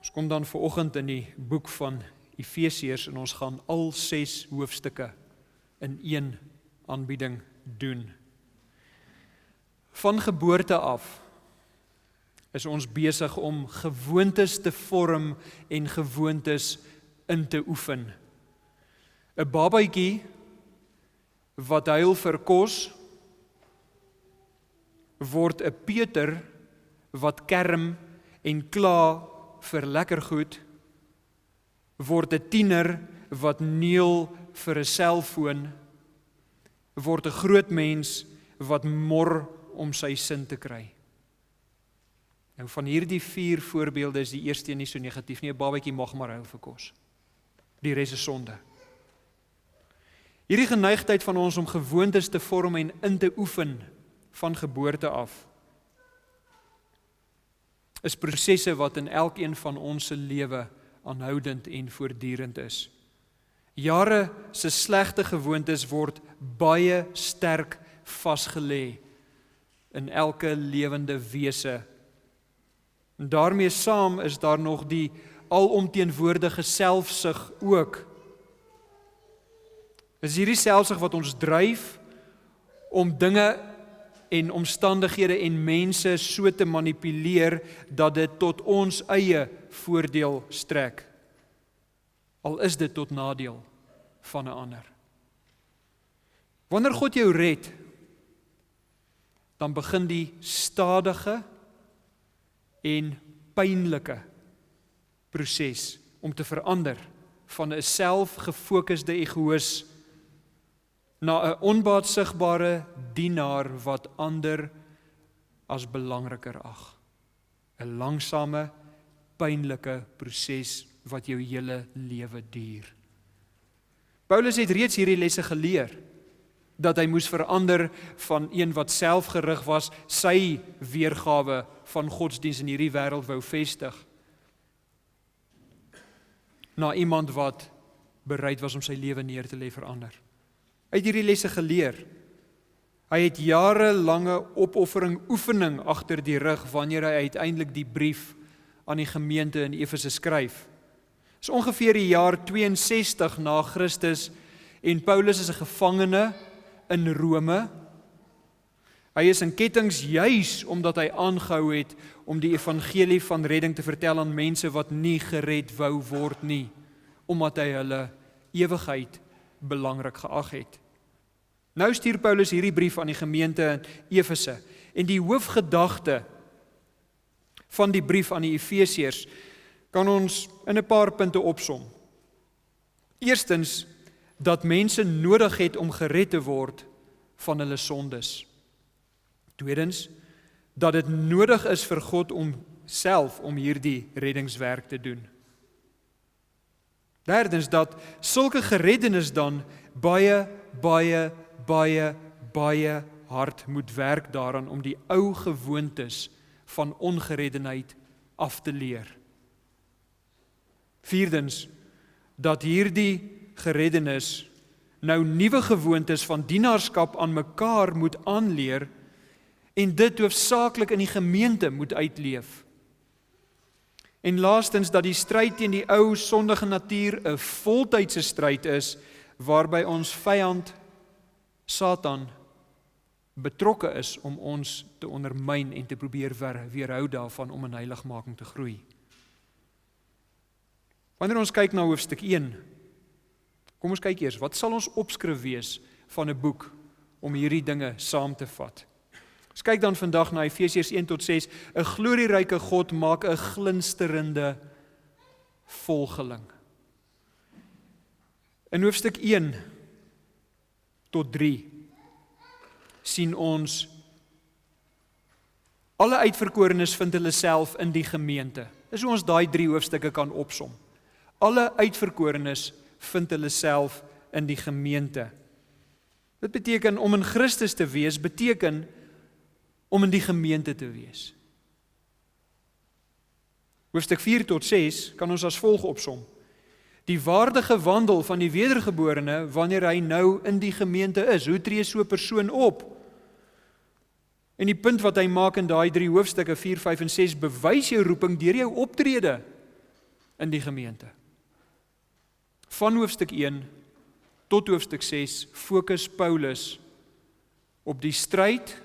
Ons kom dan vanoggend in die boek van Efesiërs en ons gaan al 6 hoofstukke in een aanbieding doen. Van geboorte af is ons besig om gewoontes te vorm en gewoontes in te oefen. 'n Babatjie wat huil vir kos, word 'n peuter wat kerm en kla vir lekker goed, word 'n tiener wat neel vir 'n selfoon, word 'n groot mens wat mor om sy sin te kry. Nou van hierdie 4 voorbeelde is die eerste een nie so negatief nie. 'n Babatjie mag maar huil vir kos. Die res is sonde. Hierdie geneigtheid van ons om gewoontes te vorm en in te oefen van geboorte af, is prosesse wat in elkeen van ons se lewe aanhoudend en voortdurend is. Jare se slegte gewoontes word baie sterk vasgelê in elke lewende wese. En daarmee saam is daar nog die alomteenwoordige selfsug ook. Is hierdie selfsug wat ons dryf om dinge en omstandighede en mense so te manipuleer dat dit tot ons eie voordeel strek. Al is dit tot nadeel van 'n ander. Wanneer God jou red, dan begin die stadige en pynlike proses om te verander van 'n selfgefokusde egoïs na 'n onbaatzigbare dienaar wat ander as belangriker ag. 'n langsame, pynlike proses wat jou hele lewe duur. Paulus het reeds hierdie lesse geleer, dat hy moes verander van een wat selfgerig was, sy weergawe van godsdienst in hierdie wêreld wou vestig, na iemand wat bereid was om sy lewe neer te lê vir ander. Hy het hierdie lesse geleer. Hy het jarelange opoffering oefening agter die rug wanneer hy uiteindelik die brief aan die gemeente in Efese skryf. Dit is ongeveer die jaar 62 na Christus en Paulus is 'n gevangene in Rome. Hy is in kettinge juis omdat hy aangehou het om die evangelie van redding te vertel aan mense wat nie gered wou word nie, omdat hy hulle ewigheid belangrik geag het. Nou stuur Paulus hierdie brief aan die gemeente in Efese en die hoofgedagte van die brief aan die Efesiërs kan ons in 'n paar punte opsom. Eerstens, dat mense nodig het om gered te word van hulle sondes. Tweedens, dat dit nodig is vir God om hierdie reddingswerk te doen. Derdens, dat sulke gereddenis dan baie hard moet werk daaraan om die ou gewoontes van ongereddenheid af te leer. Vierdens, dat hierdie gereddenis nou nuwe gewoontes van dienaarskap aan mekaar moet aanleer en dit hoofsaaklik in die gemeente moet uitleef. En laastens, dat die stryd teen die ou sondige natuur 'n voltydse stryd is, waarby ons vyand, Satan, betrokke is om ons te ondermyn en te probeer weerhou daarvan om in heiligmaking te groei. Wanneer ons kyk na hoofstuk 1, kom ons kyk eers, wat sal ons opskrif wees van 'n boek om hierdie dinge saam te vat? Ons kyk dan vandag na Efesiërs 1-6, 'n glorieryke God maak 'n glinsterende volgeling. In hoofstuk 1-3 sien ons alle uitverkorenes vind hulle self in die gemeente. Dis hoe ons daai 3 hoofstukke kan opsom. Alle uitverkorenes vind hulle self in die gemeente. Dit beteken om in Christus te wees, beteken om in die gemeente te wees. Hoofstuk 4-6 kan ons as volg opsom. Die waardige wandel van die wedergeborene wanneer hy nou in die gemeente is. Hoe tree so 'n persoon op? En die punt wat hy maak in daai 3 hoofstukke 4, 5 en 6 bewys jou roeping deur jou optrede in die gemeente. Van hoofstuk 1 tot hoofstuk 6 fokus Paulus op die stryd,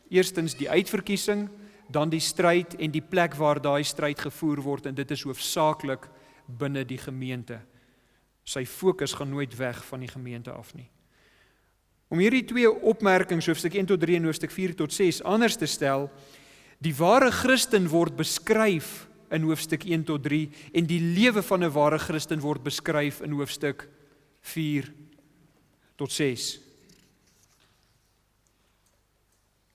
eerstens die uitverkiesing, dan die stryd en die plek waar daai stryd gevoer word, en dit is hoofsaaklik binne die gemeente. Sy fokus gaan nooit weg van die gemeente af nie. Om hierdie twee opmerkings, hoofstuk 1 tot 3 en hoofstuk 4 tot 6, anders te stel, die ware Christen word beskryf in hoofstuk 1 tot 3, en die lewe van 'n ware Christen word beskryf in hoofstuk 4 tot 6.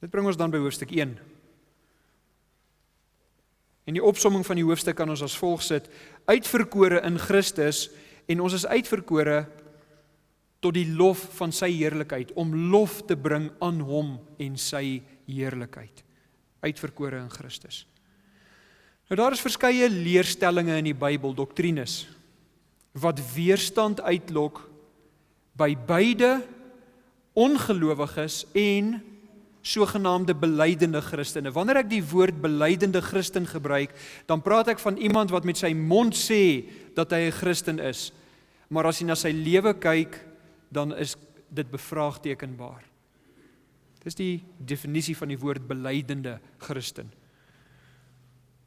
Dit bring ons dan by hoofstuk 1. En die opsomming van die hoofstuk kan ons as volg sit: uitverkore in Christus, en ons is uitverkore tot die lof van sy heerlikheid, om lof te bring aan hom en sy heerlikheid. Uitverkore in Christus. Nou daar is verskeie leerstellinge in die Bybel, doktrines, wat weerstand uitlok by beide ongelowiges en sogenaamde belydende Christene. Wanneer ek die woord belydende Christen gebruik, dan praat ek van iemand wat met sy mond sê dat hy 'n Christen is, maar as hy na sy lewe kyk, dan is dit bevraagtekenbaar. Dis die definisie van die woord belydende Christen.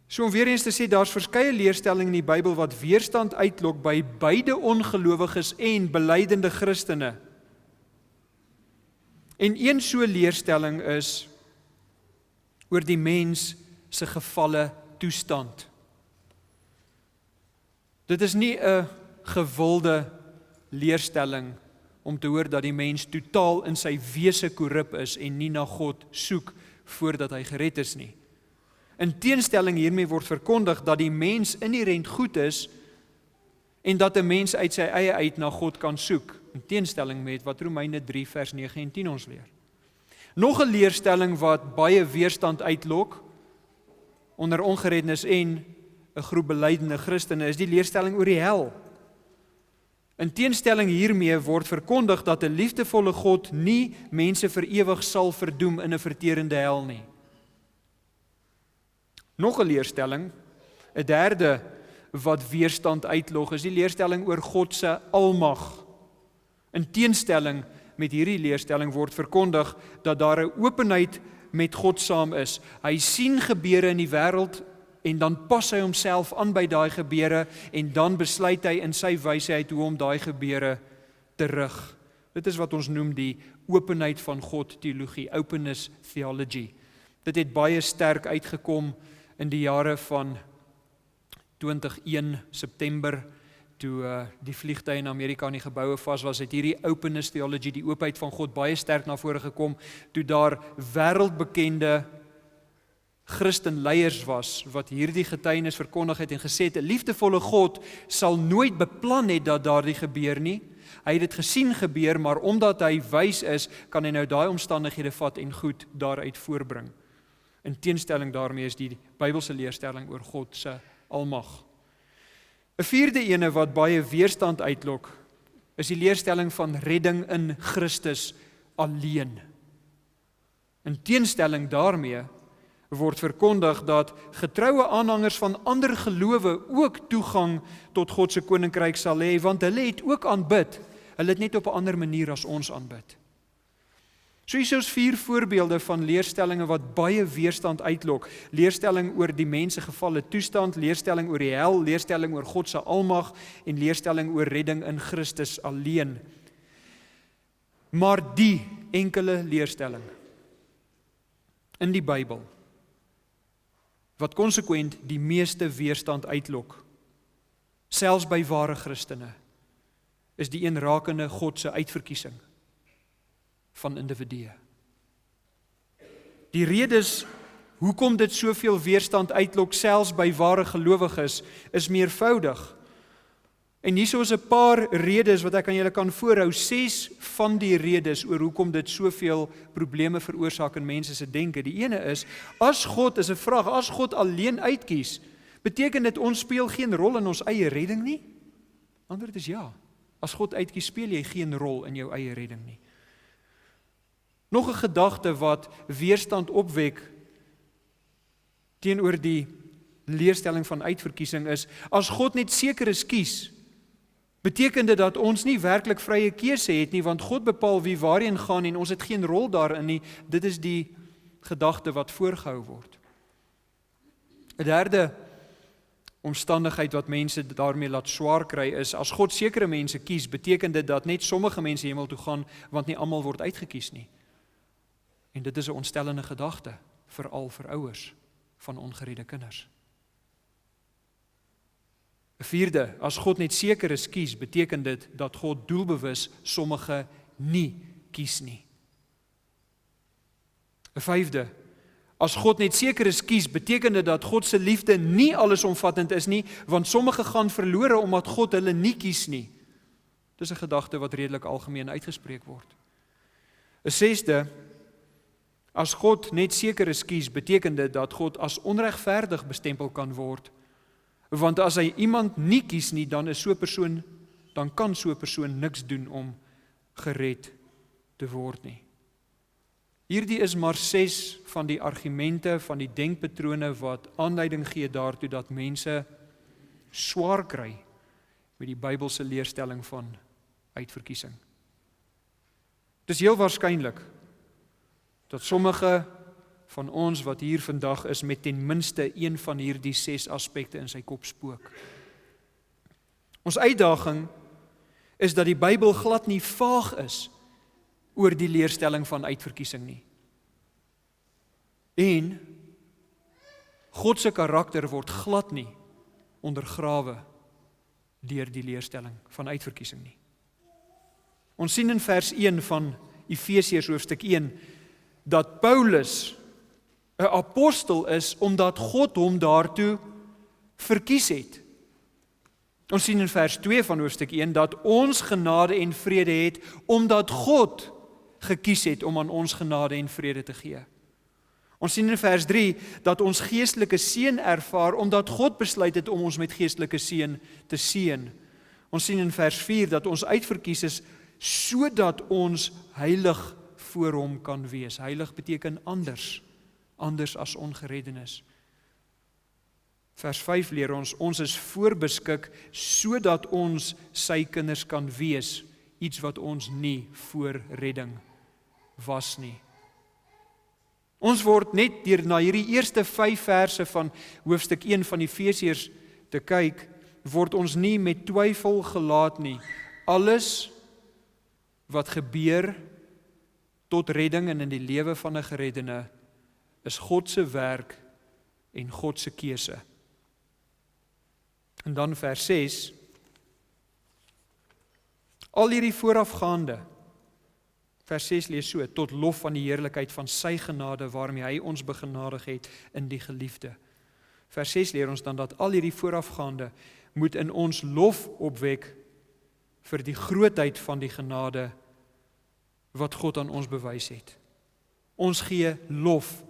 So om weer eens te sê, daar's verskeie leerstellings in die Bybel wat weerstand uitlok by beide ongelowiges en belydende Christene. En een so leerstelling is oor die mens se gefalle toestand. Dit is nie 'n gewilde leerstelling om te hoor dat die mens totaal in sy wese korrup is en nie na God soek voordat hy gered is nie. In teenstelling hiermee word verkondig dat die mens inherent goed is en dat 'n mens uit sy eie uit na God kan soek, in teenstelling met wat Romeine 3 vers 9 en 10 ons leer. Nog 'n leerstelling wat baie weerstand uitlok onder ongereddenes en 'n groep belydende Christene is die leerstelling oor die hel. In teenstelling hiermee word verkondig dat 'n liefdevolle God nie mense vir ewig sal verdoem in 'n verterende hel nie. Nog 'n leerstelling, 'n derde wat weerstand uitlog, is die leerstelling oor God se almag. In teenstelling met hierdie leerstelling word verkondig dat daar 'n openheid met God saam is. Hy sien gebeure in die wêreld en dan pas hy homself aan by daai gebeure en dan besluit hy in sy wysheid hoe om daai gebeure te rig. Dit is wat ons noem die openheid van God teologie, openness theology. Dit het baie sterk uitgekom in die jare van 2001 September, toe die vliegtuie in Amerika in die geboue vas was, het hierdie openness theology, die oopheid van God, baie sterk na vore gekom, toe daar wêreldbekende Christenleiers was, wat hierdie getuienis verkondig het en gesê het, 'n liefdevolle God sal nooit beplan het dat daardie gebeur nie. Hy het dit gesien gebeur, maar omdat hy wys is, kan hy nou daai omstandighede vat en goed daaruit voorbring. In teenstelling daarmee is die Bybelse leerstelling oor God se almag. 'n vierde ene wat baie weerstand uitlok, is die leerstelling van redding in Christus alleen. In teenstelling daarmee word verkondig dat getroue aanhangers van ander gelowe ook toegang tot God se koninkryk sal hê, want hulle het ook aanbid. Hulle het net op 'n ander manier as ons aanbid. So hier is 4 voorbeelde van leerstellinge wat baie weerstand uitlok. Leerstelling oor die mens se gefalle toestand, leerstelling oor die hel, leerstelling oor God se almag en leerstelling oor redding in Christus alleen. Maar die enkele leerstelling in die Bybel wat konsekwent die meeste weerstand uitlok, selfs by ware Christene, is die een rakende God se uitverkiesing van individue. Die redes hoekom dit soveel weerstand uitlok selfs by ware gelowiges is meervoudig. En hierso is 'n paar redes wat ek aan julle kan voorhou, 6 van die redes oor hoekom dit soveel probleme veroorsaak in mense se denke. Die ene is, as God is 'n vraag, as God alleen uitkies, beteken dit ons speel geen rol in ons eie redding nie? Antwoord is ja. As God uitkies, speel jy geen rol in jou eie redding nie. Nog 'n gedagte wat weerstand opwek teenoor die leerstelling van uitverkiesing is, as God net sekeres kies, beteken dit dat ons nie werklik vrye keuse het nie, want God bepaal wie waarheen gaan en ons het geen rol daarin nie. Dit is die gedagte wat voorgehou word. 'n derde omstandigheid wat mense daarmee laat swaar kry is, as God sekere mense kies, beteken dit dat net sommige mense hemel toe gaan, want nie almal word uitgekies nie. En dit is 'n ontstellende gedagte, veral vir ouers van ongeredde kinders. 'n vierde, as God net sekeres kies, beteken dit dat God doelbewus sommige nie kies nie. 'n vyfde, as God net sekeres kies, beteken dit dat God se liefde nie allesomvattend is nie, want sommige gaan verlore omdat God hulle nie kies nie. Dis 'n gedagte wat redelik algemeen uitgespreek word. 'n sesde, as God net sekeres kies, beteken dit dat God as onregverdig bestempel kan word, want as hy iemand nie kies nie, dan kan so 'n persoon niks doen om gered te word nie. Hierdie is maar 6 van die argumente, van die denkpatrone wat aanleiding gee daartoe dat mense swaar kry met die Bybelse leerstelling van uitverkiesing. Dis heel waarskynlik dat sommige van ons wat hier vandag is met ten minste een van hierdie 6 aspekte in sy kop spook. Ons uitdaging is dat die Bybel glad nie vaag is oor die leerstelling van uitverkiesing nie. En God se karakter word glad nie ondergrawe deur die leerstelling van uitverkiesing nie. Ons sien in vers 1 van Efesiërs hoofstuk 1 dat Paulus 'n apostel is omdat God hom daartoe verkies het. Ons sien in vers 2 van hoofstuk 1 dat ons genade en vrede het omdat God gekies het om aan ons genade en vrede te gee. Ons sien in vers 3 dat ons geestelike seën ervaar omdat God besluit het om ons met geestelike seën te seën. Ons sien in vers 4 dat ons uitverkies is sodat ons heilig voor hom kan wees. Heilig beteken anders as ongereddenis. Vers 5 leer ons is voorbeskik sodat ons sy kinders kan wees, iets wat ons nie voor redding was nie. Ons word net deur na hierdie eerste 5 verse van hoofstuk 1 van Efesiërs te kyk, word ons nie met twyfel gelaat nie. Alles wat gebeur tot redding en in die lewe van 'n gereddene is God se werk en God se keuse. En dan vers 6. Al hierdie voorafgaande, vers 6 lees so, tot lof van die heerlikheid van sy genade waarmee hy ons begenadig het in die geliefde. Vers 6 leer ons dan dat al hierdie voorafgaande moet in ons lof opwek vir die grootheid van die genade wat God aan ons bewys het. Ons gee lof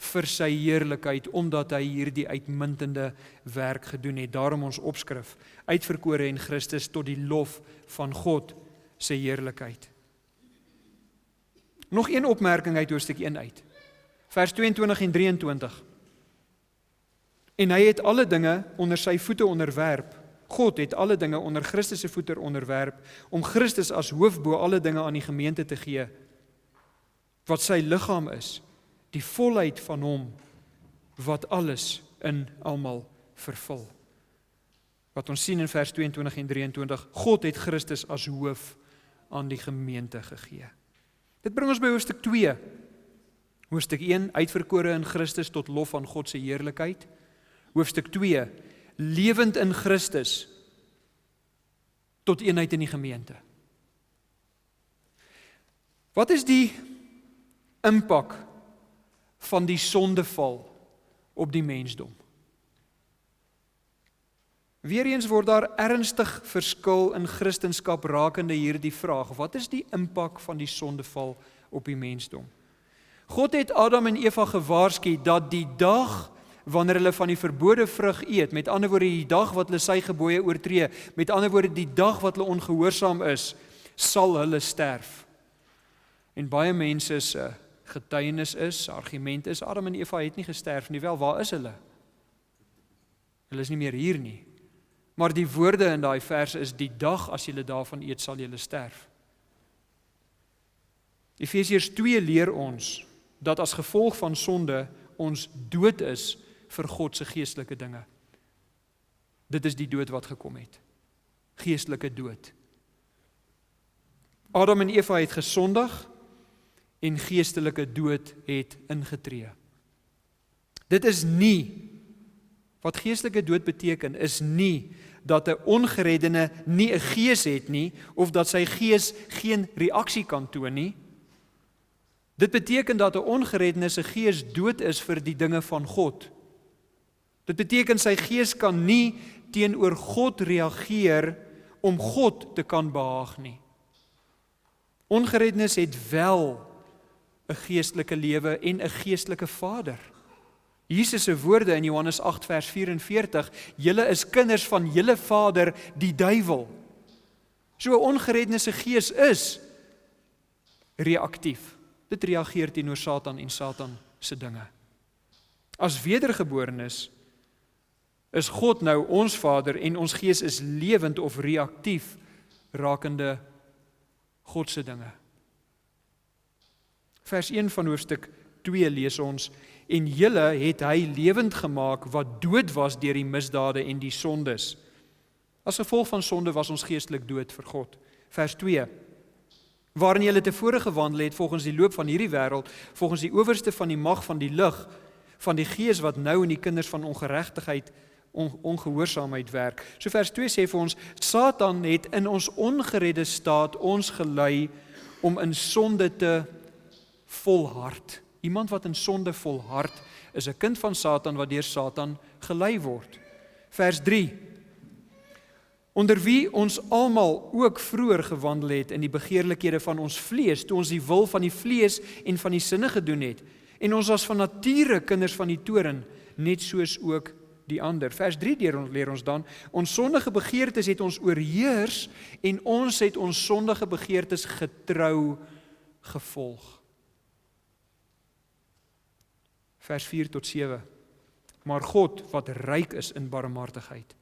vir sy heerlikheid, omdat hy hierdie uitmuntende werk gedoen het. Daarom ons opskrif, uitverkore in Christus tot die lof van God sy heerlikheid. Nog een opmerking uit hoofstuk 1 uit. Vers 22 en 23. En hy het alle dinge onder sy voete onderwerp. God het alle dinge onder Christus se voete onderwerp, om Christus as hoof bo alle dinge aan die gemeente te gee, wat sy liggaam is, die volheid van hom, wat alles in almal vervul. Wat ons sien in vers 22 en 23, God het Christus as hoof aan die gemeente gegee. Dit bring ons by hoofstuk 2. Hoofstuk 1, uitverkore in Christus tot lof van God se heerlikheid. Hoofstuk 2, lewend in Christus tot eenheid in die gemeente. Wat is die impak van die sondeval op die mensdom? Weereens word daar ernstig verskil in Christendom rakende hierdie vraag. Wat is die impak van die sondeval op die mensdom? God het Adam en Eva gewaarsku dat die dag wanneer hulle van die verbode vrug eet, met ander woorde die dag wat hulle sy gebooie oortree, met ander woorde die dag wat hulle ongehoorsaam is, sal hulle sterf. En baie mense se getuienis is, argument is, Adam en Eva het nie gesterf nie, wel, waar is hulle? Hulle is nie meer hier nie. Maar die woorde in daai verse is die dag as julle daarvan eet sal julle sterf. Efesiërs 2 leer ons dat as gevolg van sonde ons dood is vir God se geestelike dinge. Dit is die dood wat gekom het. Geestelike dood. Adam en Eva het gesondig en geestelike dood het ingetree. Dit is nie, wat geestelike dood beteken, is nie dat 'n ongereddene nie 'n gees het nie, of dat sy gees geen reaksie kan toon nie. Dit beteken dat 'n ongereddene se gees dood is vir die dinge van God. Dit beteken sy gees kan nie teenoor God reageer om God te kan behaag nie. Ongereddenes het wel 'n geestelike lewe en 'n geestelike Vader. Jesus se woorde in Johannes 8 vers 44, julle is kinders van julle vader, die duiwel. So 'n ongereddene se gees is reaktief. Dit reageer teenoor Satan en Satan se dinge. As wedergeborenes is God nou ons Vader en ons gees is lewend of reaktief rakende God se dinge. Vers 1 van hoofstuk 2 lees ons, en julle het hy lewend gemaak wat dood was deur die misdade en die sondes. As gevolg van sonde was ons geestelik dood vir God. Vers 2, waarin julle tevore gewandel het volgens die loop van hierdie wêreld, volgens die owerste van die mag van die lig, van die gees wat nou in die kinders van ongeregtigheid, ongehoorsaamheid werk. So vers 2 sê vir ons, Satan het in ons ongeredde staat ons gelei om in sonde te volhard. Iemand wat in sonde volhard is 'n kind van Satan wat deur Satan gelei word. Vers 3, onder wie ons almal ook vroeër gewandel het in die begeerlikhede van ons vlees, toe ons die wil van die vlees en van die sinne gedoen het, en ons was van nature kinders van die toorn, net soos ook die ander. Vers 3 leer ons dan, ons sondige begeertes het ons oorheers, en ons het ons sondige begeertes getrou gevolg. Vers 4 tot 7, maar God, wat ryk is in barmhartigheid,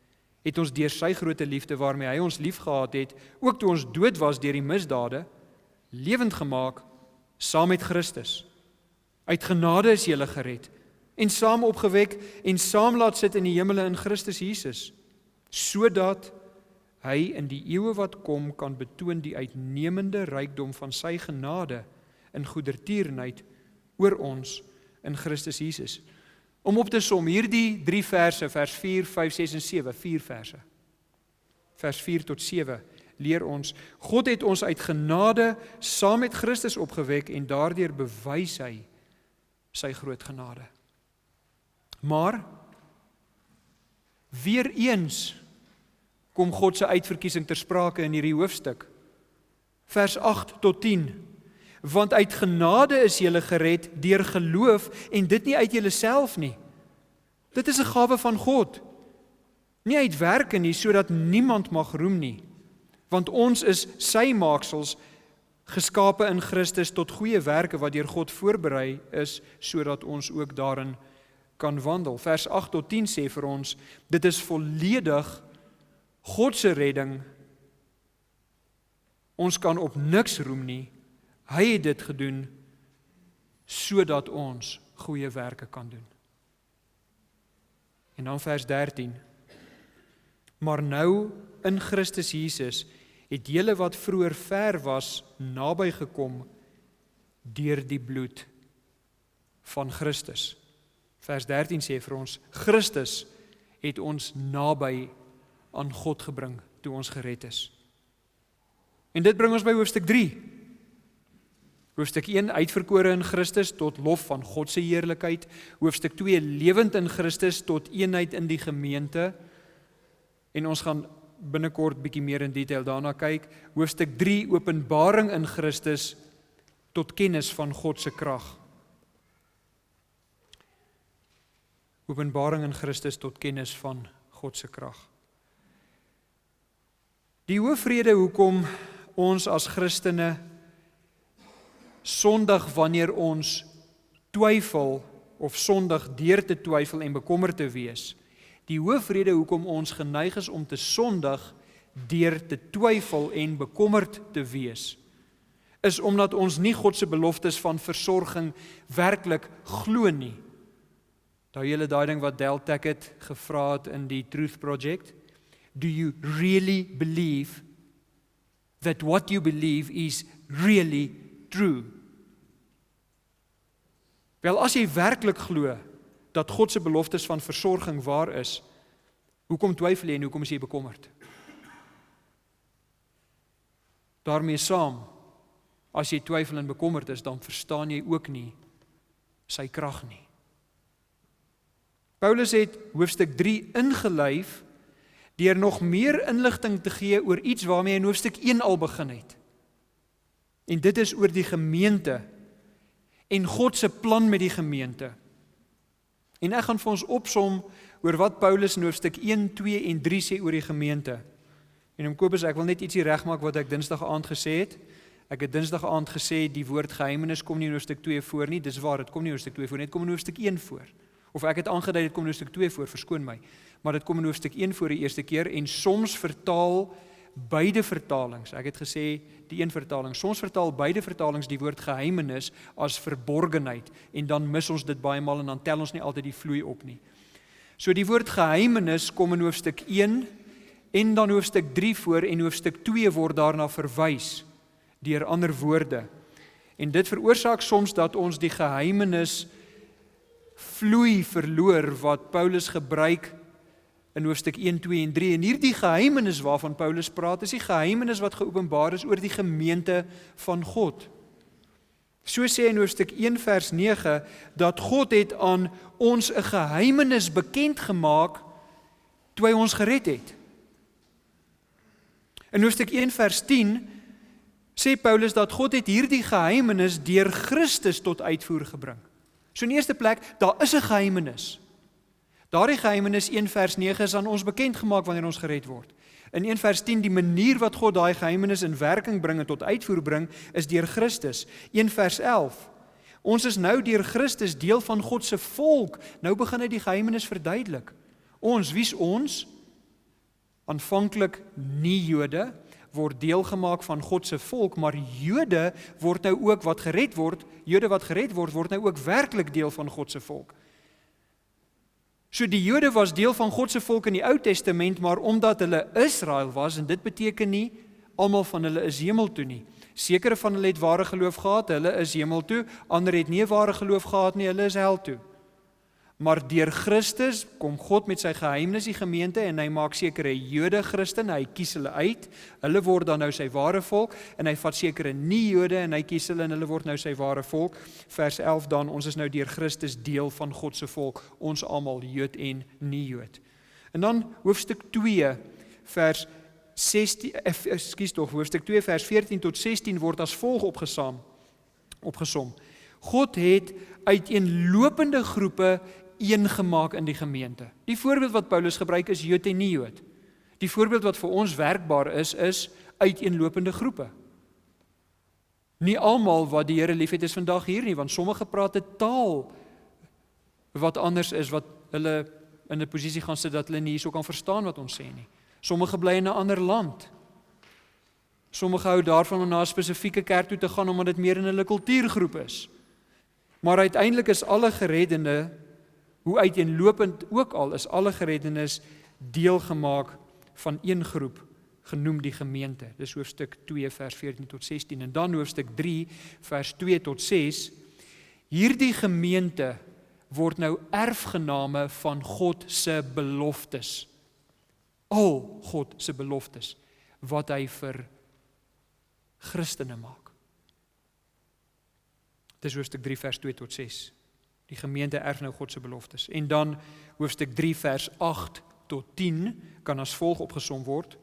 het ons deur sy groote liefde waarmee hy ons liefgehad het, ook toe ons dood was deur die misdade, lewend gemaak saam met Christus. Uit genade is julle gered, en saam opgewek en saam laat sit in die hemele in Christus Jesus, sodat hy in die eeue wat kom kan betoon die uitnemende rykdom van sy genade in goedertierenheid oor ons in Christus Jesus. Om op te som, hierdie 3 verse, vers 4, 5, 6 en 7, 4 verse. Vers 4 tot 7 leer ons, God het ons uit genade saam met Christus opgewek en daardeur bewys hy sy groot genade. Maar, weer eens kom God se uitverkiesing ter sprake in hierdie hoofstuk. Vers 8 tot 10, want uit genade is julle gered deur geloof en dit nie uit julleself nie. Dit is 'n gawe van God. Nie uit werke nie, sodat niemand mag roem nie. Want ons is sy maaksels, geskape in Christus tot goeie werke wat deur God voorberei is, sodat ons ook daarin kan wandel. Vers 8 tot 10 sê vir ons, dit is volledig God se redding. Ons kan op niks roem nie. Hy het dit gedoen, sodat ons goeie werke kan doen. En dan vers 13. Maar nou, in Christus Jesus, het julle wat vroeër ver was, naby gekom, deur die bloed van Christus. Vers 13 sê vir ons, Christus het ons naby aan God gebring, toe ons gered is. En dit bring ons by hoofstuk 3. Hoofstuk 1, uitverkore in Christus tot lof van God se heerlikheid. Hoofstuk 2, lewend in Christus tot eenheid in die gemeente. En ons gaan binnekort bietjie meer in detail daarna kyk. Hoofstuk 3, openbaring in Christus tot kennis van God se krag. Openbaring in Christus tot kennis van God se krag. Die hoofrede hoekom ons as Christene sondig wanneer ons twyfel of sondig deur te twyfel en bekommerd te wees, Die hoofrede hoekom ons geneig is om te sondig deur te twyfel en bekommerd te wees, is omdat ons nie God se beloftes van versorging werklik glo nie. Daai hele daai ding wat Del Tackett gevra het in die Truth Project, do you really believe that what you believe is really true? Wel, as jy werklik glo dat God se beloftes van versorging waar is, hoekom twyfel jy en hoekom is jy bekommerd? Daarmee saam, as jy twyfel en bekommerd is, dan verstaan jy ook nie sy krag nie. Paulus het hoofstuk 3 ingelyf deur nog meer inligting te gee oor iets waarmee hy in hoofstuk 1 al begin het. En dit is oor die gemeente en God se plan met die gemeente. En ek gaan vir ons opsom oor wat Paulus in hoofstuk 1, 2 en 3 sê oor die gemeente. En Kobus, ek wil net ietsie regmaak wat ek Dinsdag aand gesê het. Ek het Dinsdag aand gesê die woord geheimenis kom nie in hoofstuk 2 voor nie. Dis waar, dit kom nie in hoofstuk 2 voor nie, dit kom in hoofstuk 1 voor. Of ek het aangedui dit kom in hoofstuk 2 voor, verskoon my. Maar dit kom in hoofstuk 1 voor die eerste keer en soms vertaal beide vertalings. Ek het gesê die een vertaling, soms vertaal beide vertalings die woord geheimenis as verborgenheid en dan mis ons dit baie maal en dan tel ons nie altyd die vloei op nie. So die woord geheimenis kom in hoofstuk 1 en dan hoofstuk 3 voor en hoofstuk 2 word daarna verwys deur ander woorde. En dit veroorsaak soms dat ons die geheimenis vloei verloor wat Paulus gebruik in hoofstuk 1, 2 en 3. En hierdie geheimenis waarvan Paulus praat, is die geheimenis wat geopenbaar is oor die gemeente van God. So sê hy in hoofstuk 1 vers 9, dat God het aan ons 'n geheimenis bekend gemaak toe hy ons gered het. In hoofstuk 1 vers 10 sê Paulus dat God het hierdie geheimenis deur Christus tot uitvoer gebring. So in die eerste plek, daar is 'n geheimenis. Daardie geheimenis 1 vers 9 is aan ons bekend gemaak wanneer ons gered word. In 1 vers 10, die manier wat God daai geheimenis in werking bring en tot uitvoer bring, is deur Christus. 1 vers 11, ons is nou deur Christus deel van God se volk. Nou begin hy die geheimenis verduidelik. Ons, wie's ons? Aanvanklik nie Jode, word deel gemaak van God se volk, maar Jode word nou ook wat gered word, Jode wat gered word, word nou ook werklik deel van God se volk. So die Jode was deel van God se volk in die Ou Testament, maar omdat hulle Israel was, en dit beteken nie almal van hulle is hemel toe nie. Sekere van hulle het ware geloof gehad, hulle is hemel toe, ander het nie ware geloof gehad nie, hulle is hel toe. Maar deur Christus kom God met sy geheimenis die gemeente en hy maak sekere Jode Christen, hy kies hulle uit, hulle word dan nou sy ware volk en hy vat sekere nie Jode en hy kies hulle en hulle word nou sy ware volk. Vers 11 dan, ons is nou deur Christus deel van God se volk, ons almal Jood en nie Jood. En dan hoofstuk 2 vers 16, hoofstuk 2 vers 14 tot 16 word as volg opgesom. God het uiteenlopende groepe een gemaak in die gemeente. Die voorbeeld wat Paulus gebruik is Jood en nie Jood. Die voorbeeld wat vir ons werkbaar is uiteenlopende groepe. Nie almal wat die Here liefhet is vandag hier nie, want sommige praat 'n taal wat anders is, wat hulle in 'n posisie gaan sit dat hulle nie hierso kan verstaan wat ons sê nie. Sommige bly in 'n ander land. Sommige hou daarvan om na 'n spesifieke kerk toe te gaan omdat dit meer in hulle kultuurgroep is. Maar uiteindelik is alle gereddene, hoe uiteenlopend ook al, is alle gereddenes deel gemaak van een groep, genoem die gemeente. Dis hoofstuk 2 vers 14 tot 16 en dan hoofstuk 3 vers 2 tot 6. Hierdie gemeente word nou erfgename van God se beloftes. Al God se beloftes wat hy vir Christene maak. Dis hoofstuk 3 vers 2 tot 6. Die gemeente erf nou God se beloftes. En dan hoofstuk 3 vers 8 tot 10 kan as volg opgesom word.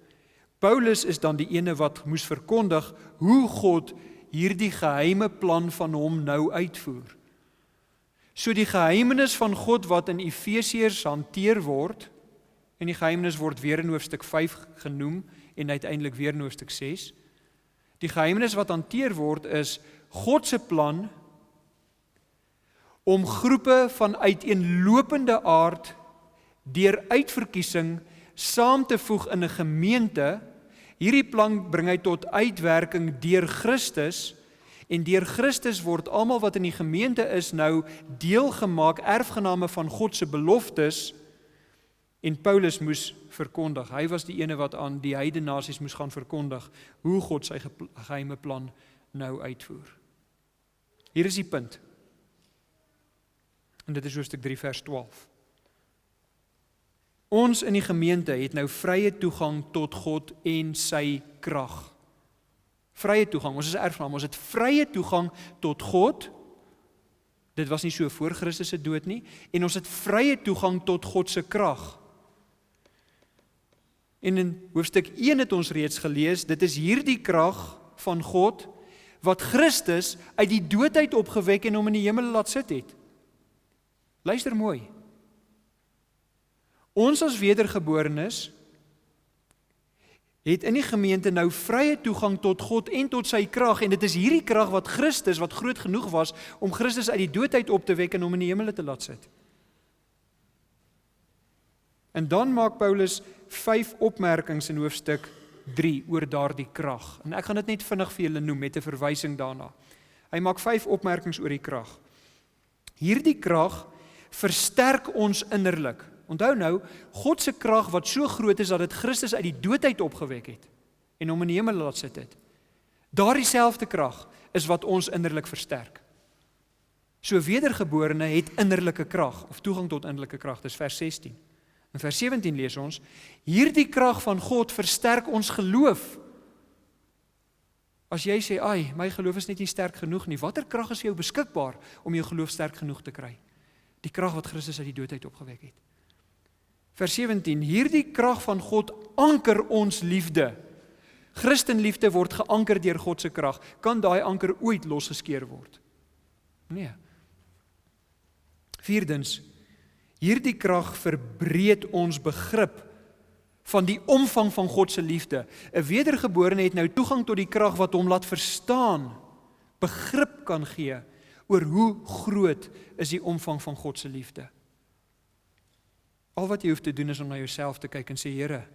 Paulus is dan die ene wat moes verkondig hoe God hierdie geheime plan van hom nou uitvoer. So die geheimenis van God wat in Efesiërs hanteer word, en die geheimenis word weer in hoofstuk 5 genoem en uiteindelik weer in hoofstuk 6. Die geheimenis wat hanteer word is God se plan om groepe van uiteenlopende aard deur uitverkiesing saam te voeg in 'n gemeente. Hierdie plan bring hy tot uitwerking deur Christus, en deur Christus word almal wat in die gemeente is nou deelgemaak, erfgename van God se beloftes, en Paulus moes verkondig. Hy was die ene wat aan die heidene nasies moes gaan verkondig hoe God sy geheime plan nou uitvoer. Hier is die punt. En dit is hoofstuk 3 vers 12. Ons in die gemeente het nou vrye toegang tot God en sy krag. Vrye toegang, ons is erfgenaam, ons het vrye toegang tot God. Dit was nie so voor Christus se dood nie, en ons het vrye toegang tot God se krag. En in hoofstuk 1 het ons reeds gelees, dit is hierdie krag van God wat Christus uit die dood uit opgewek en hom in die hemel laat sit het. Luister mooi. Ons as wedergeborenes het in die gemeente nou vrye toegang tot God en tot sy krag, en dit is hierdie krag wat Christus, wat groot genoeg was om Christus uit die dood uit op te wek en hom in die hemel te laat sit. En dan maak Paulus 5 opmerkings in hoofstuk 3 oor daardie krag. En ek gaan dit net vinnig vir julle noem met 'n verwysing daarna. Hy maak 5 opmerkings oor die krag. Hierdie krag versterk ons innerlik. Onthou nou, God se krag wat so groot is dat dit Christus uit die dood uit opgewek het en hom in die hemel laat sit het. Daardie selfde krag is wat ons innerlik versterk. So wedergeborene het innerlike krag of toegang tot innerlike krag, dis vers 16. In vers 17 lees ons, hierdie krag van God versterk ons geloof. As jy sê, ai, my geloof is net nie sterk genoeg nie, watter krag is vir jou beskikbaar om jou geloof sterk genoeg te kry? Die krag wat Christus uit die dood uit opgewek het. Vers 17, hierdie krag van God anker ons liefde. Christenliefde word geanker deur God se krag. Kan daai anker ooit losgeskeur word? Nee. Vierdens, hierdie krag verbreed ons begrip van die omvang van God se liefde. 'n Wedergeborene het nou toegang tot die krag wat hom laat verstaan, begrip kan gee oor hoe groot is die omvang van God se liefde. Al wat jy hoef te doen is om na jouself te kyk en sê, Here,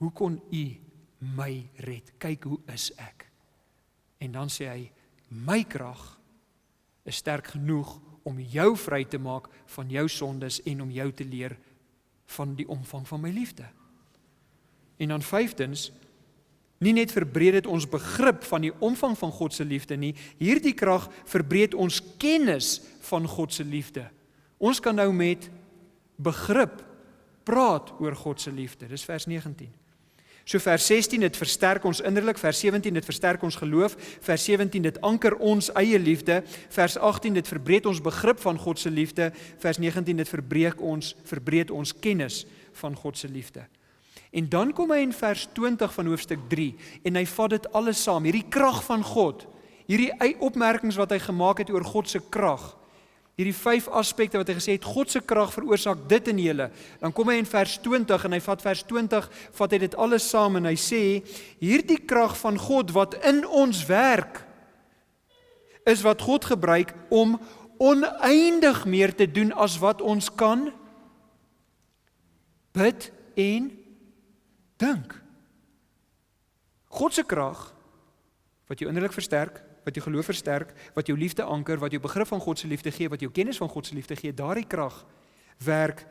hoe kon U my red? Kyk hoe is ek. En dan sê hy, my krag is sterk genoeg om jou vry te maak van jou sondes en om jou te leer van die omvang van my liefde. En dan vyftens, nie net verbreed dit ons begrip van die omvang van God se liefde nie, hierdie krag verbreed ons kennis van God se liefde. Ons kan nou met begrip praat oor God se liefde. Dis vers 19. So vers 16, dit versterk ons innerlik, vers 17, dit versterk ons geloof, vers 17, dit anker ons eie liefde, vers 18, dit verbreed ons begrip van God se liefde, vers 19, dit verbreed ons kennis van God se liefde. En dan kom hy in vers 20 van hoofstuk 3, en hy vat dit alles saam, hierdie krag van God, hierdie opmerkings wat hy gemaak het oor God se krag, hierdie 5 aspekte wat hy gesê het, God se krag veroorsaak dit in julle. Dan kom hy in vers 20 en hy vat vers 20, vat hy dit alles saam en hy sê, hierdie krag van God wat in ons werk, is wat God gebruik om oneindig meer te doen as wat ons kan bid en dink. God se krag, wat jou innerlik versterk, wat jou geloof versterk, wat jou liefde anker, wat jou begrip van God se liefde gee, wat jou kennis van God se liefde gee, daardie krag werk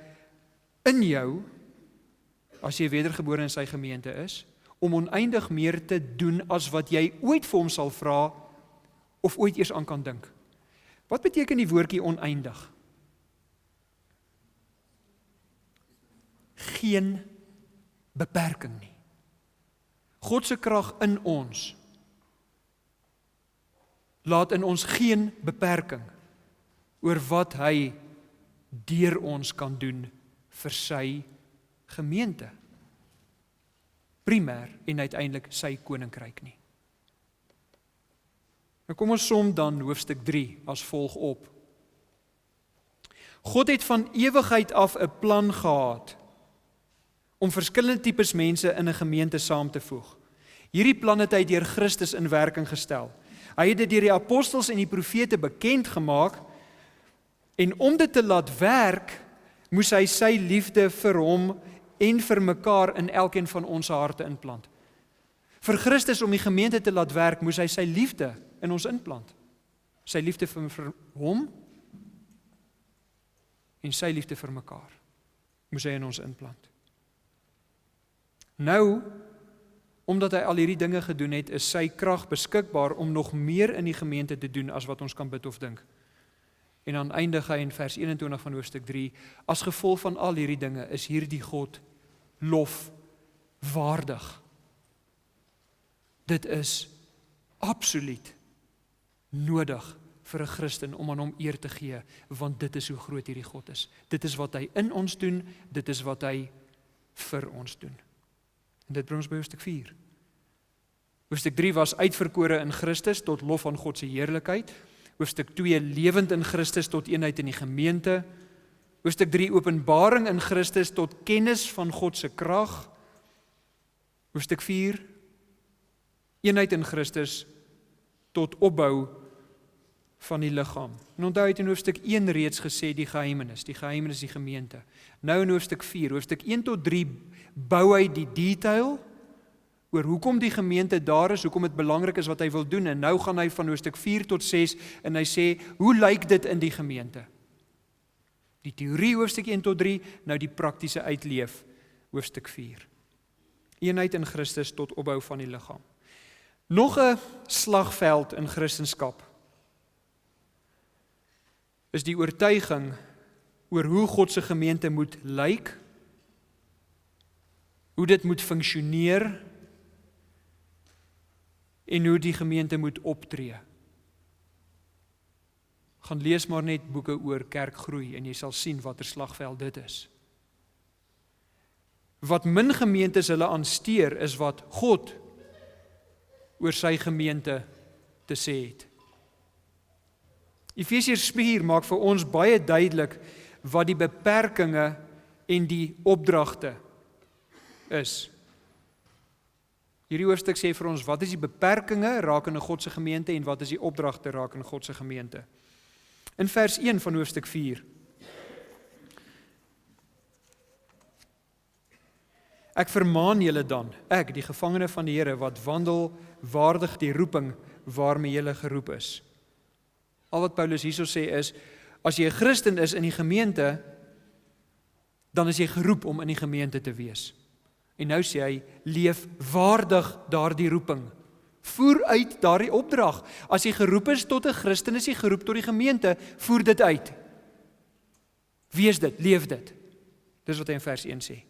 in jou, as jy wedergebore in sy gemeente is, om oneindig meer te doen as wat jy ooit vir hom sal vra, of ooit eers aan kan dink. Wat beteken die woordjie oneindig? Geen beperking nie. God se krag in ons laat in ons geen beperking oor wat hy deur ons kan doen vir sy gemeente. Primêr en uiteindelik sy koninkryk nie. Nou kom ons som dan hoofstuk 3 as volg op. God het van ewigheid af 'n plan gehad om verskillende tipes mense in 'n gemeente saam te voeg. Hierdie plan het hy deur Christus in werking gestel. Hy het dit deur die apostels en die profete bekend gemaak, en om dit te laat werk, moes hy sy liefde vir hom en vir mekaar in elkeen van ons harte inplant. Vir Christus om die gemeente te laat werk, moes hy sy liefde in ons inplant. Sy liefde vir hom en sy liefde vir mekaar moes hy in ons inplant. Nou, omdat hy al hierdie dinge gedoen het, is sy krag beskikbaar om nog meer in die gemeente te doen as wat ons kan bid of dink. En dan eindig hy in vers 21 van hoofstuk 3, as gevolg van al hierdie dinge is hierdie God lofwaardig. Dit is absoluut nodig vir 'n Christen om aan hom eer te gee, want dit is hoe groot hierdie God is. Dit is wat hy in ons doen, dit is wat hy vir ons doen. En dit bring ons by hoofstuk 4. Hoofstuk 3 was uitverkore in Christus tot lof aan God se heerlikheid. Hoofstuk 2 lewend in Christus tot eenheid in die gemeente. Hoofstuk 3 openbaring in Christus tot kennis van God se krag. Hoofstuk 4 eenheid in Christus tot opbou van die liggaam. En onthou het in hoofstuk 1 reeds gesê die geheimenis die gemeente. Nou in hoofstuk 4, hoofstuk 1 tot 3 bou hy die detail oor hoekom die gemeente daar is, hoekom dit belangrik is wat hy wil doen, en nou gaan hy van hoofstuk 4 tot 6 en hy sê, hoe lyk dit in die gemeente? Die teorie hoofstuk 1 tot 3, nou die praktiese uitleef hoofstuk 4. Eenheid in Christus tot opbou van die liggaam. Nog 'n slagveld in Christendom is die oortuiging oor hoe God se gemeente moet lyk, hoe dit moet funksioneer en hoe die gemeente moet optree. Gaan lees maar net boeke oor kerkgroei en jy sal sien watter slagveld dit is. Wat min gemeentes hulle aansteer is wat God oor sy gemeente te sê het. Efesiërs 4 maak vir ons baie duidelik wat die beperkings en die opdragte is. Hierdie hoofstuk sê vir ons wat is die beperkings rakende God se gemeente en wat is die opdragte rakende God se gemeente. In vers 1 van hoofstuk 4. Ek vermaan julle dan, ek die gevangene van die Here wat wandel waardig die roeping waarmee julle geroep is. Al wat Paulus hierso sê is, as jy 'n Christen is in die gemeente, dan is jy geroep om in die gemeente te wees. En nou sê hy, leef waardig daardie roeping. Voer uit daardie opdrag. As jy geroep is tot 'n Christen, is jy geroep tot die gemeente, voer dit uit. Wees dit, leef dit. Dis wat hy in vers 1 sê.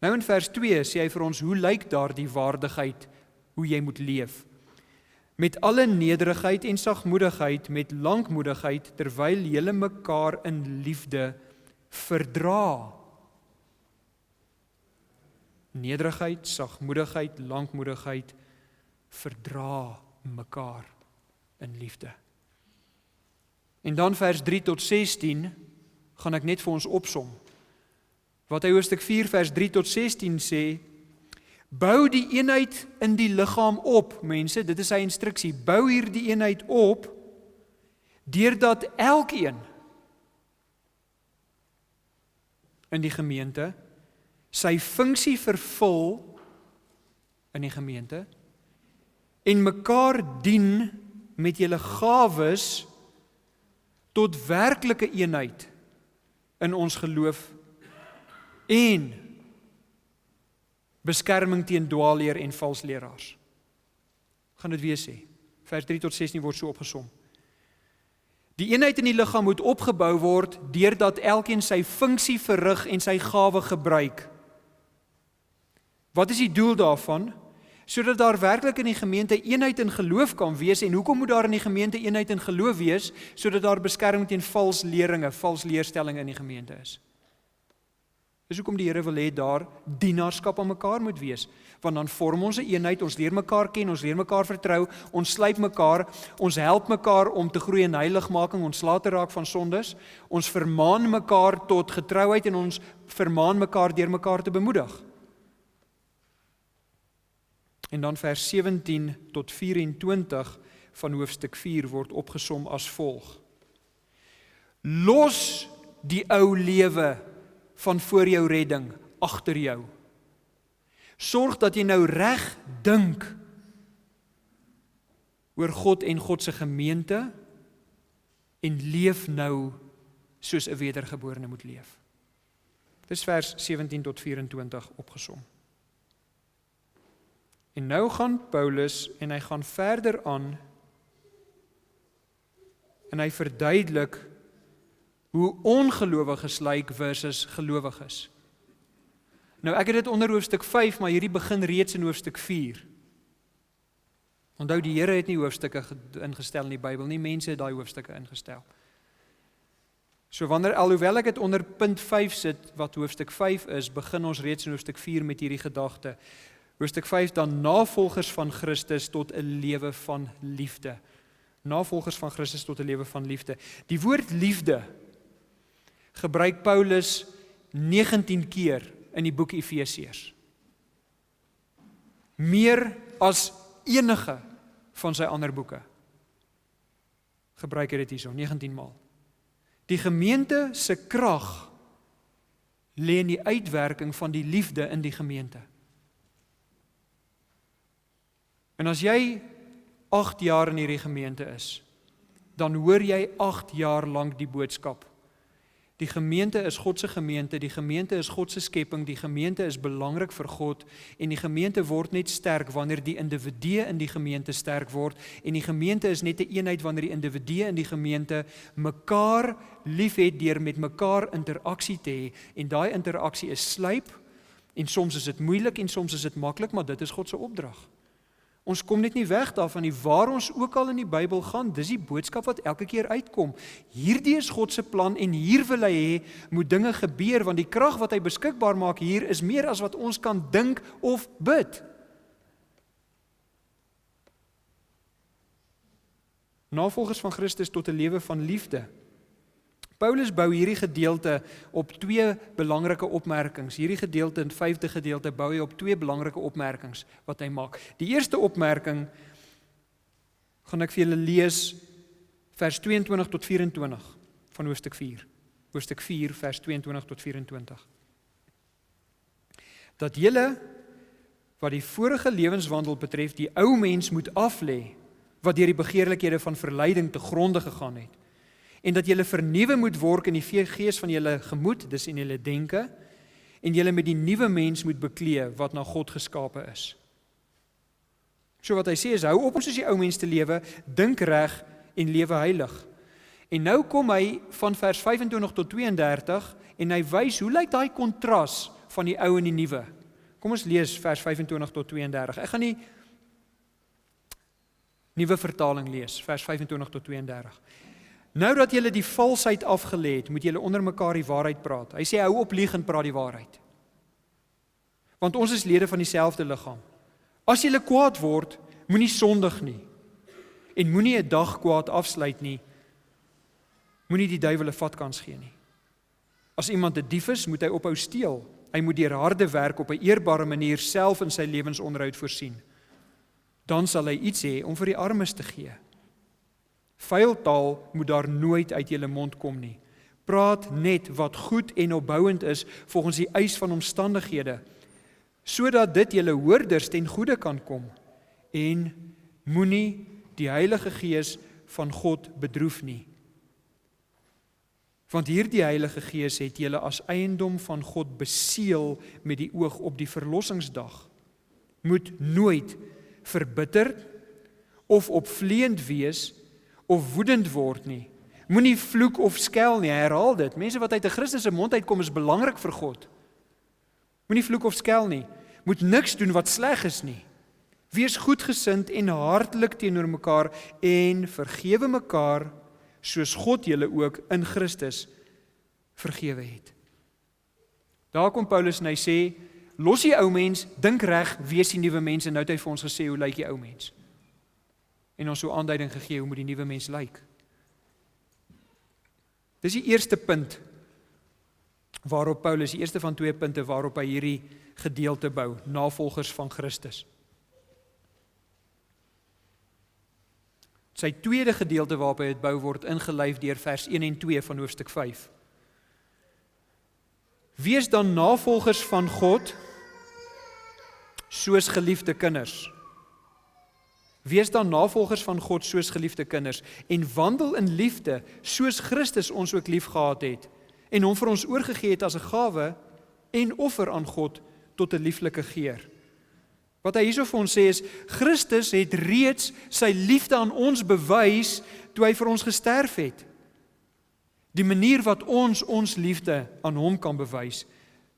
Nou in vers 2 sê hy vir ons, hoe lyk daardie waardigheid, hoe jy moet leef? Met alle nederigheid en sagmoedigheid, met lankmoedigheid, terwyl julle mekaar in liefde verdra. Nederigheid, sagmoedigheid, lankmoedigheid, verdra mekaar in liefde. En dan vers 3 tot 16, gaan ek net vir ons opsom. Wat hy hoofstuk 4 vers 3 tot 16 sê, bou die eenheid in die liggaam op, mense, dit is sy instruksie, bou hier die eenheid op, deurdat elkeen in die gemeente sy funksie vervul in die gemeente en mekaar dien met julle gawes tot werklike eenheid in ons geloof en beskerming teen dwaalleer en valsleraars. Gaan dit weer sê. Vers 3 tot 16 word so opgesom. Die eenheid in die liggaam moet opgebou word deurdat elkeen sy funksie verrig en sy gawe gebruik. Wat is die doel daarvan? Sodat daar werklik in die gemeente eenheid in geloof kan wees. En hoekom moet daar in die gemeente eenheid in geloof wees? Sodat daar beskerming teen vals leringe, vals leerstellings in die gemeente is. Dis hoekom die Here wil hê daar dienaarskap aan mekaar moet wees. Want dan vorm ons 'n eenheid, ons leer mekaar ken, ons leer mekaar vertrou, ons slyp mekaar, ons help mekaar om te groei in heiligmaking, ons laat te raak van sondes, ons vermaan mekaar tot getrouheid en ons vermaan mekaar deur mekaar te bemoedig. En dan vers 17 tot 24 van hoofstuk 4 word opgesom as volg. Los die ou lewe van voor jou redding agter jou. Sorg dat jy nou reg dink oor God en God se gemeente en leef nou soos 'n wedergeborene moet leef. Dis vers 17 tot 24 opgesom. En nou gaan Paulus en hy gaan verder aan en hy verduidelik hoe ongelowiges lyk versus gelowiges. Nou ek het dit onder hoofstuk 5, maar hierdie begin reeds in hoofstuk 4. Onthou die Here het nie hoofstukke ingestel in die Bybel nie, mense het daai hoofstukke ingestel. So alhoewel ek dit onder punt 5 sit, wat hoofstuk 5 is, begin ons reeds in hoofstuk 4 met hierdie gedagte. Hoofstuk 5 dan navolgers van Christus tot 'n lewe van liefde. Navolgers van Christus tot 'n lewe van liefde. Die woord liefde gebruik Paulus 19 keer in die boek Efesiërs. Meer as enige van sy ander boeke. Gebruik hy dit hierso, 19 maal. Die gemeente se krag lê in die uitwerking van die liefde in die gemeente. En as jy 8 jaar in hierdie gemeente is, dan hoor jy 8 jaar lank die boodskap. Die gemeente is God se gemeente, die gemeente is God se skepping, die gemeente is belangrik vir God en die gemeente word net sterk wanneer die individue in die gemeente sterk word en die gemeente is net 'n eenheid wanneer die individue in die gemeente mekaar liefhet deur met mekaar interaksie te hê en daai interaksie is slyp en soms is dit moeilik en soms is dit maklik, maar dit is God se opdrag. Ons kom net nie weg daarvan nie, waar ons ook al in die Bybel gaan, dis die boodskap wat elke keer uitkom. Hierdie is God se plan en hier wil hy hê, moet dinge gebeur, want die krag wat hy beskikbaar maak hier is meer as wat ons kan dink of bid. Navolgers van Christus tot 'n lewe van liefde. Paulus bou hierdie gedeelte op 2 belangrike opmerkings. Hierdie gedeelte in 5de gedeelte bou hy op 2 belangrike opmerkings wat hy maak. Die eerste opmerking gaan ek vir julle lees vers 22 tot 24 van hoofstuk 4. Hoofstuk 4 vers 22 tot 24. Dat julle wat die vorige lewenswandel betref die ou mens moet aflê wat deur die begeerlikhede van verleiding te gronde gegaan het. En dat julle vernuwe moet word in die gees van julle gemoed, dis in julle denke, en julle met die nuwe mens moet beklee wat na God geskape is. So wat hy sê is, hou op om soos die ou mens te lewe, dink reg en lewe heilig. En nou kom hy van vers 25 tot 32 en hy wys hoe lyk daai kontras van die ou en die nuwe. Kom ons lees vers 25 tot 32. Ek gaan die nuwe vertaling lees, vers 25 tot 32. Nou dat julle die valsheid afgelê het, moet julle onder mekaar die waarheid praat. Hy sê hou op lieg en praat die waarheid. Want ons is lede van dieselfde liggaam. As julle kwaad word, moenie sondig nie. En moenie 'n dag kwaad afsluit nie. Moenie die duiwel 'n vatkans gee nie. As iemand 'n dief is, moet hy ophou steel. Hy moet deur harde werk op 'n eerbare manier self in sy lewensonderhoud voorsien. Dan sal hy iets hê om vir die armes te gee. Vuil taal moet daar nooit uit julle mond kom nie. Praat net wat goed en opbouend is volgens die eis van omstandighede, sodat dit julle hoorders ten goeie kan kom. En moenie die Heilige Gees van God bedroef nie. Want hierdie Heilige Gees het julle as eiendom van God beseël met die oog op die verlossingsdag. Moet nooit verbitterd of opvleend wees of woedend word nie. Moenie vloek of skel nie, herhaal dit. Mense wat uit 'n Christus se mond uitkom is belangrik vir God. Moenie vloek of skel nie. Moet niks doen wat sleg is nie. Wees goedgesind en hartlik teenoor mekaar en vergewe mekaar soos God julle ook in Christus vergewe het. Daar kom Paulus en hy sê, los die ou mens, dink reg, wees die nuwe mens en nou het hy vir ons gesê hoe lyk die ou mens. En ons so aanduiding gegee hoe moet die nuwe mens lyk. Dis die eerste punt waarop Paulus, die eerste van 2 punte waarop hy hierdie gedeelte bou, navolgers van Christus. Sy tweede gedeelte waarop hy dit bou word ingelyf deur vers 1 en 2 van hoofstuk 5. Wees dan navolgers van God, soos geliefde kinders. Wees dan navolgers van God soos geliefde kinders, en wandel in liefde, soos Christus ons ook lief gehad het, en hom vir ons oorgegee het as 'n gawe en offer aan God tot 'n lieflike geur. Wat hy hierso vir ons sê is, Christus het reeds sy liefde aan ons bewys, toe hy vir ons gesterf het. Die manier wat ons liefde aan hom kan bewys,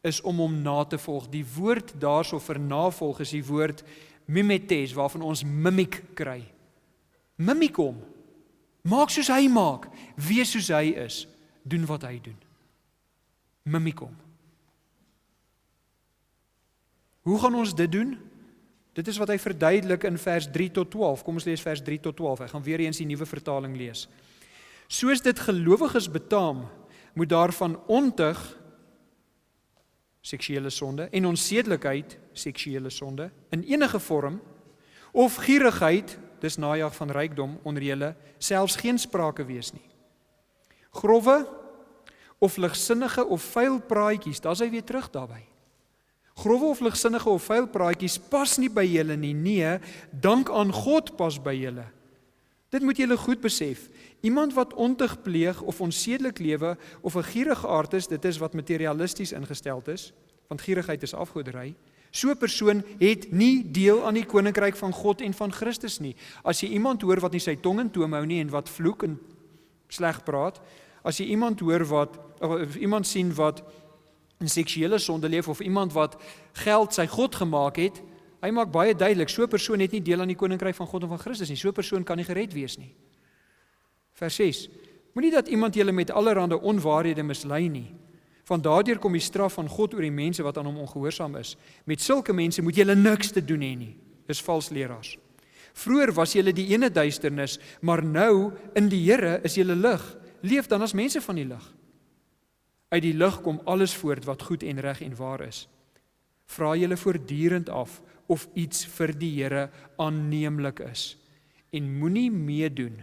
is om hom na te volg. Die woord daarso vir navolg is die woord mimetes, waarvan ons mimiek kry. Mimiek hom. Maak soos hy maak. Wees soos hy is. Doen wat hy doen. Mimiek hom. Hoe gaan ons dit doen? Dit is wat hy verduidelik in vers 3 tot 12. Kom ons lees vers 3 tot 12. Ek gaan weer eens die nuwe vertaling lees. Soos dit gelowiges betaam, moet daarvan ontug, seksuele sonde, en onsedelikheid, seksuele sonde, in enige vorm, of gierigheid, dis najag van rykdom onder julle, selfs geen sprake wees nie. Grove, of ligsinnige of vuil praatjies, daar is hy weer terug daarby. Grove of ligsinnige of vuil praatjies pas nie by julle nie, nee, dank aan God pas by julle. Dit moet julle goed besef. Iemand wat ontug pleeg of onsedelik lewe of 'n gierige aard is, dit is wat materialisties ingesteld is, want gierigheid is afgoderry. So 'n persoon het nie deel aan die koninkryk van God en van Christus nie. As jy iemand hoor wat nie sy tong in toom hou nie en wat vloek en sleg praat, as jy iemand hoor of iemand sien wat in seksuele sonde leef of iemand wat geld sy God gemaak het, hy maak baie duidelik, so 'n persoon het nie deel aan die koninkryk van God en van Christus nie. So 'n persoon kan nie gered wees nie. Vers 6. Moenie dat iemand julle met allerhande onwaarhede mislei nie. Van daardeur kom die straf van God oor die mense wat aan hom ongehoorsaam is. Met sulke mense moet julle niks te doen hê nie. Dis vals leraars. Vroeër was julle die ene duisternis, maar nou in die Here is julle lig. Leef dan as mense van die lig. Uit die lig kom alles voort wat goed en reg en waar is. Vra julle voortdurend af of iets vir die Here aanneemlik is en moenie meedoen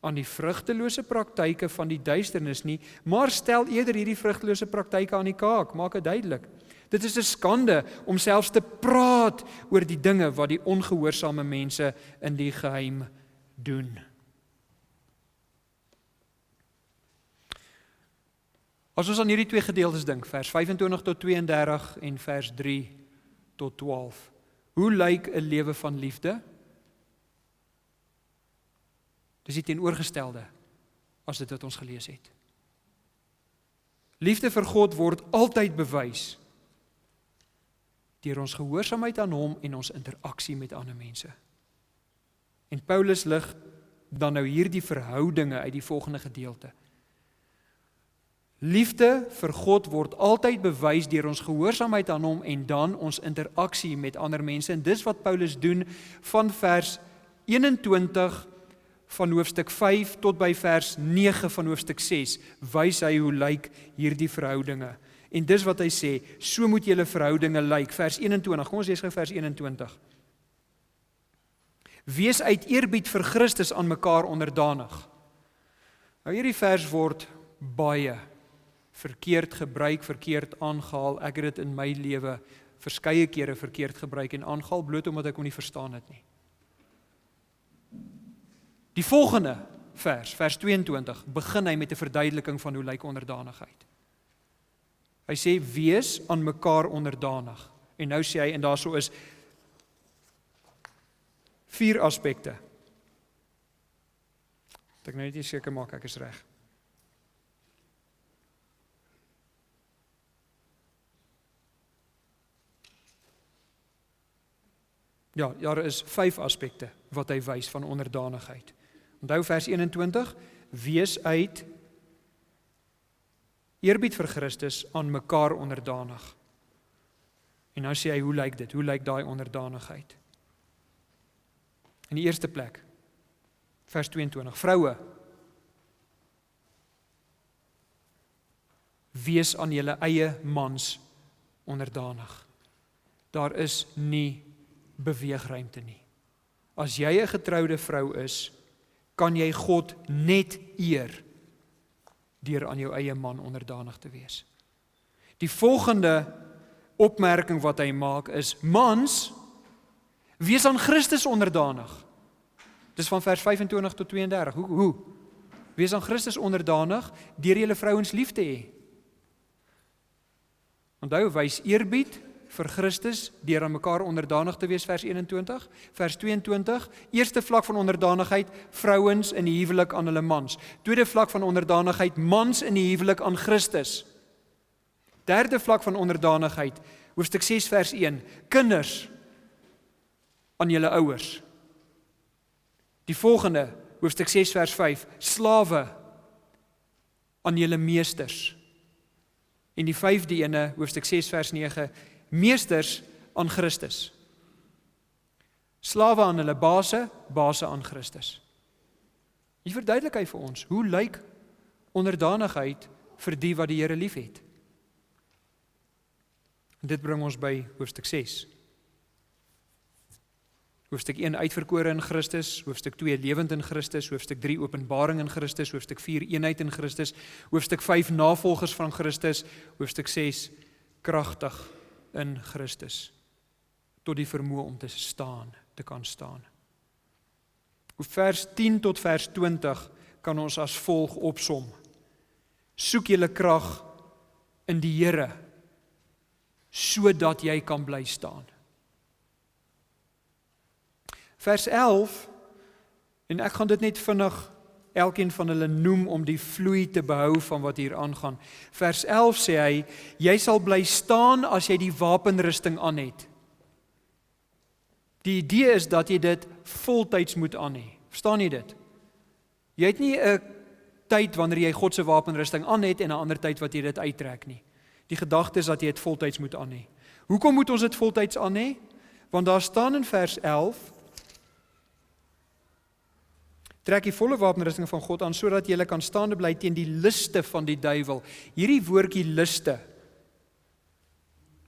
aan die vrugtelose praktyke van die duisternis nie, maar stel eerder hierdie vrugtelose praktyke aan die kaak, maak dit duidelik. Dit is 'n skande om selfs te praat oor die dinge wat die ongehoorsame mense in die geheim doen. As ons aan hierdie twee gedeeltes dink, vers 25 tot 32 en vers 3 tot 12. Hoe lyk 'n lewe van liefde? Dis die teenoorgestelde as dit wat ons gelees het. Liefde vir God word altyd bewys deur ons gehoorsaamheid aan hom en ons interaksie met ander mense. En Paulus lig dan nou hierdie verhoudinge uit die volgende gedeelte. Liefde vir God word altyd bewys deur ons gehoorsaamheid aan hom en dan ons interaksie met ander mense. En dis wat Paulus doen van vers 21 van hoofstuk 5 tot by vers 9 van hoofstuk 6, wys hy hoe lyk hierdie verhoudinge. En dis wat hy sê, so moet julle verhoudinge lyk. Vers 21, kom ons lees gou vers 21. Wees uit eerbied vir Christus aan mekaar onderdanig. Nou hierdie vers word baie verkeerd gebruik, verkeerd aangehaal. Ek het dit in my lewe verskeie kere verkeerd gebruik en aangehaal, bloot omdat ek hom nie verstaan het nie. Die volgende vers, vers 22, begin hy met 'n verduideliking van hoe lyk onderdanigheid. Hy sê, wees aan mekaar onderdanig. En nou sê hy, en daarso is 4 aspekte. Ek nou net nie seker maak ek is reg. Ja, daar is 5 aspekte wat hy wys van onderdanigheid. Onthou vers 21, wees uit eerbied vir Christus aan mekaar onderdanig. En nou sê hy, hoe lyk dit? Hoe lyk daai onderdanigheid? In die eerste plek, vers 22, vroue, wees aan julle eie mans onderdanig. Daar is nie beweegruimte nie. As jy 'n getroude vrou is, kan jy God net eer deur aan jou eie man onderdanig te wees. Die volgende opmerking wat hy maak is, mans, wees aan Christus onderdanig. Dis van vers 25 tot 32. Hoe? Wees aan Christus onderdanig deur julle vrouens lief te hê. Onthou, wys eerbied vir Christus deur aan mekaar onderdanig te wees, vers 21. Vers 22, eerste vlak van onderdanigheid, vrouens in die huwelik aan hulle mans. Tweede vlak van onderdanigheid, mans in die huwelik aan Christus. Derde vlak van onderdanigheid, hoofstuk 6 vers 1, kinders aan julle ouers. Die volgende, hoofstuk 6 vers 5, slawe aan julle meesters. En die vyfde ene, hoofstuk 6 vers 9, meesters aan Christus. Slawe aan hulle base aan Christus. Hier verduidelik hy vir ons, hoe lyk onderdanigheid vir die wat die Here liefhet? En dit bring ons by hoofstuk 6. Hoofstuk 1 uitverkore in Christus, hoofstuk 2 lewend in Christus, hoofstuk 3 openbaring in Christus, hoofstuk 4 eenheid in Christus, hoofstuk 5 navolgers van Christus, hoofstuk 6 kragtig in Christus, tot die vermoë om te kan staan. Vers 10 tot vers 20 kan ons as volg opsom. Soek julle krag in die Here, sodat jy kan bly staan. Vers 11, en ek gaan dit net vinnig elkeen van hulle noem om die vloei te behou van wat hier aangaan. Vers 11 sê hy, jy sal bly staan as jy die wapenrusting aan het. Die idee is dat jy dit voltyds moet aan hê. Verstaan jy dit? Jy het nie 'n tyd wanneer jy God se wapenrusting aan het en 'n ander tyd wat jy dit uittrek nie. Die gedagte is dat jy dit voltyds moet aan hê. Hoekom moet ons dit voltyds aan hê? Want daar staan in vers 11, trek die volle wapenrusting van God aan, sodat jy kan staande bly teen die liste van die duiwel. Hierdie woordjie liste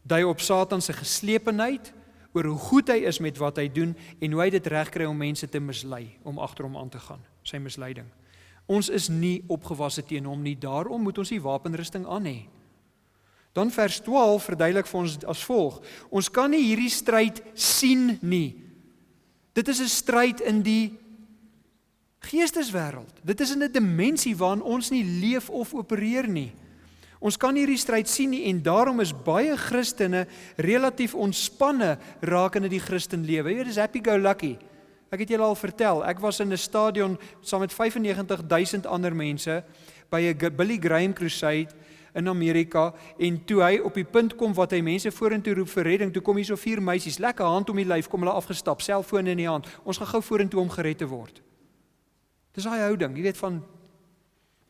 dui op Satan se geslepenheid, oor hoe goed hy is met wat hy doen, en hoe hy dit regkry om mense te mislei, om agter hom aan te gaan, sy misleiding. Ons is nie opgewasse teen hom nie, daarom moet ons die wapenrusting aan hê. Dan vers 12 verduidelik vir ons as volg, ons kan nie hierdie stryd sien nie. Dit is 'n stryd in die geesteswêreld. Dit is in 'n dimensie waarin ons nie leef of opereer nie. Ons kan hierdie stryd sien nie en daarom is baie Christene relatief ontspanne rakende die Christenlewe. Jy weet, dis happy-go-lucky. Ek het julle al vertel, ek was in 'n stadion saam met 95,000 ander mense by 'n Billy Graham crusade in Amerika, en toe hy op die punt kom wat hy mense vorentoe roep vir redding, toe kom hier so 4 meisies, lekker hand om die lyf, kom hulle afgestap, selfoon in die hand. Ons gaan gou vorentoe om gered te word. Dis daai houding, jy weet van,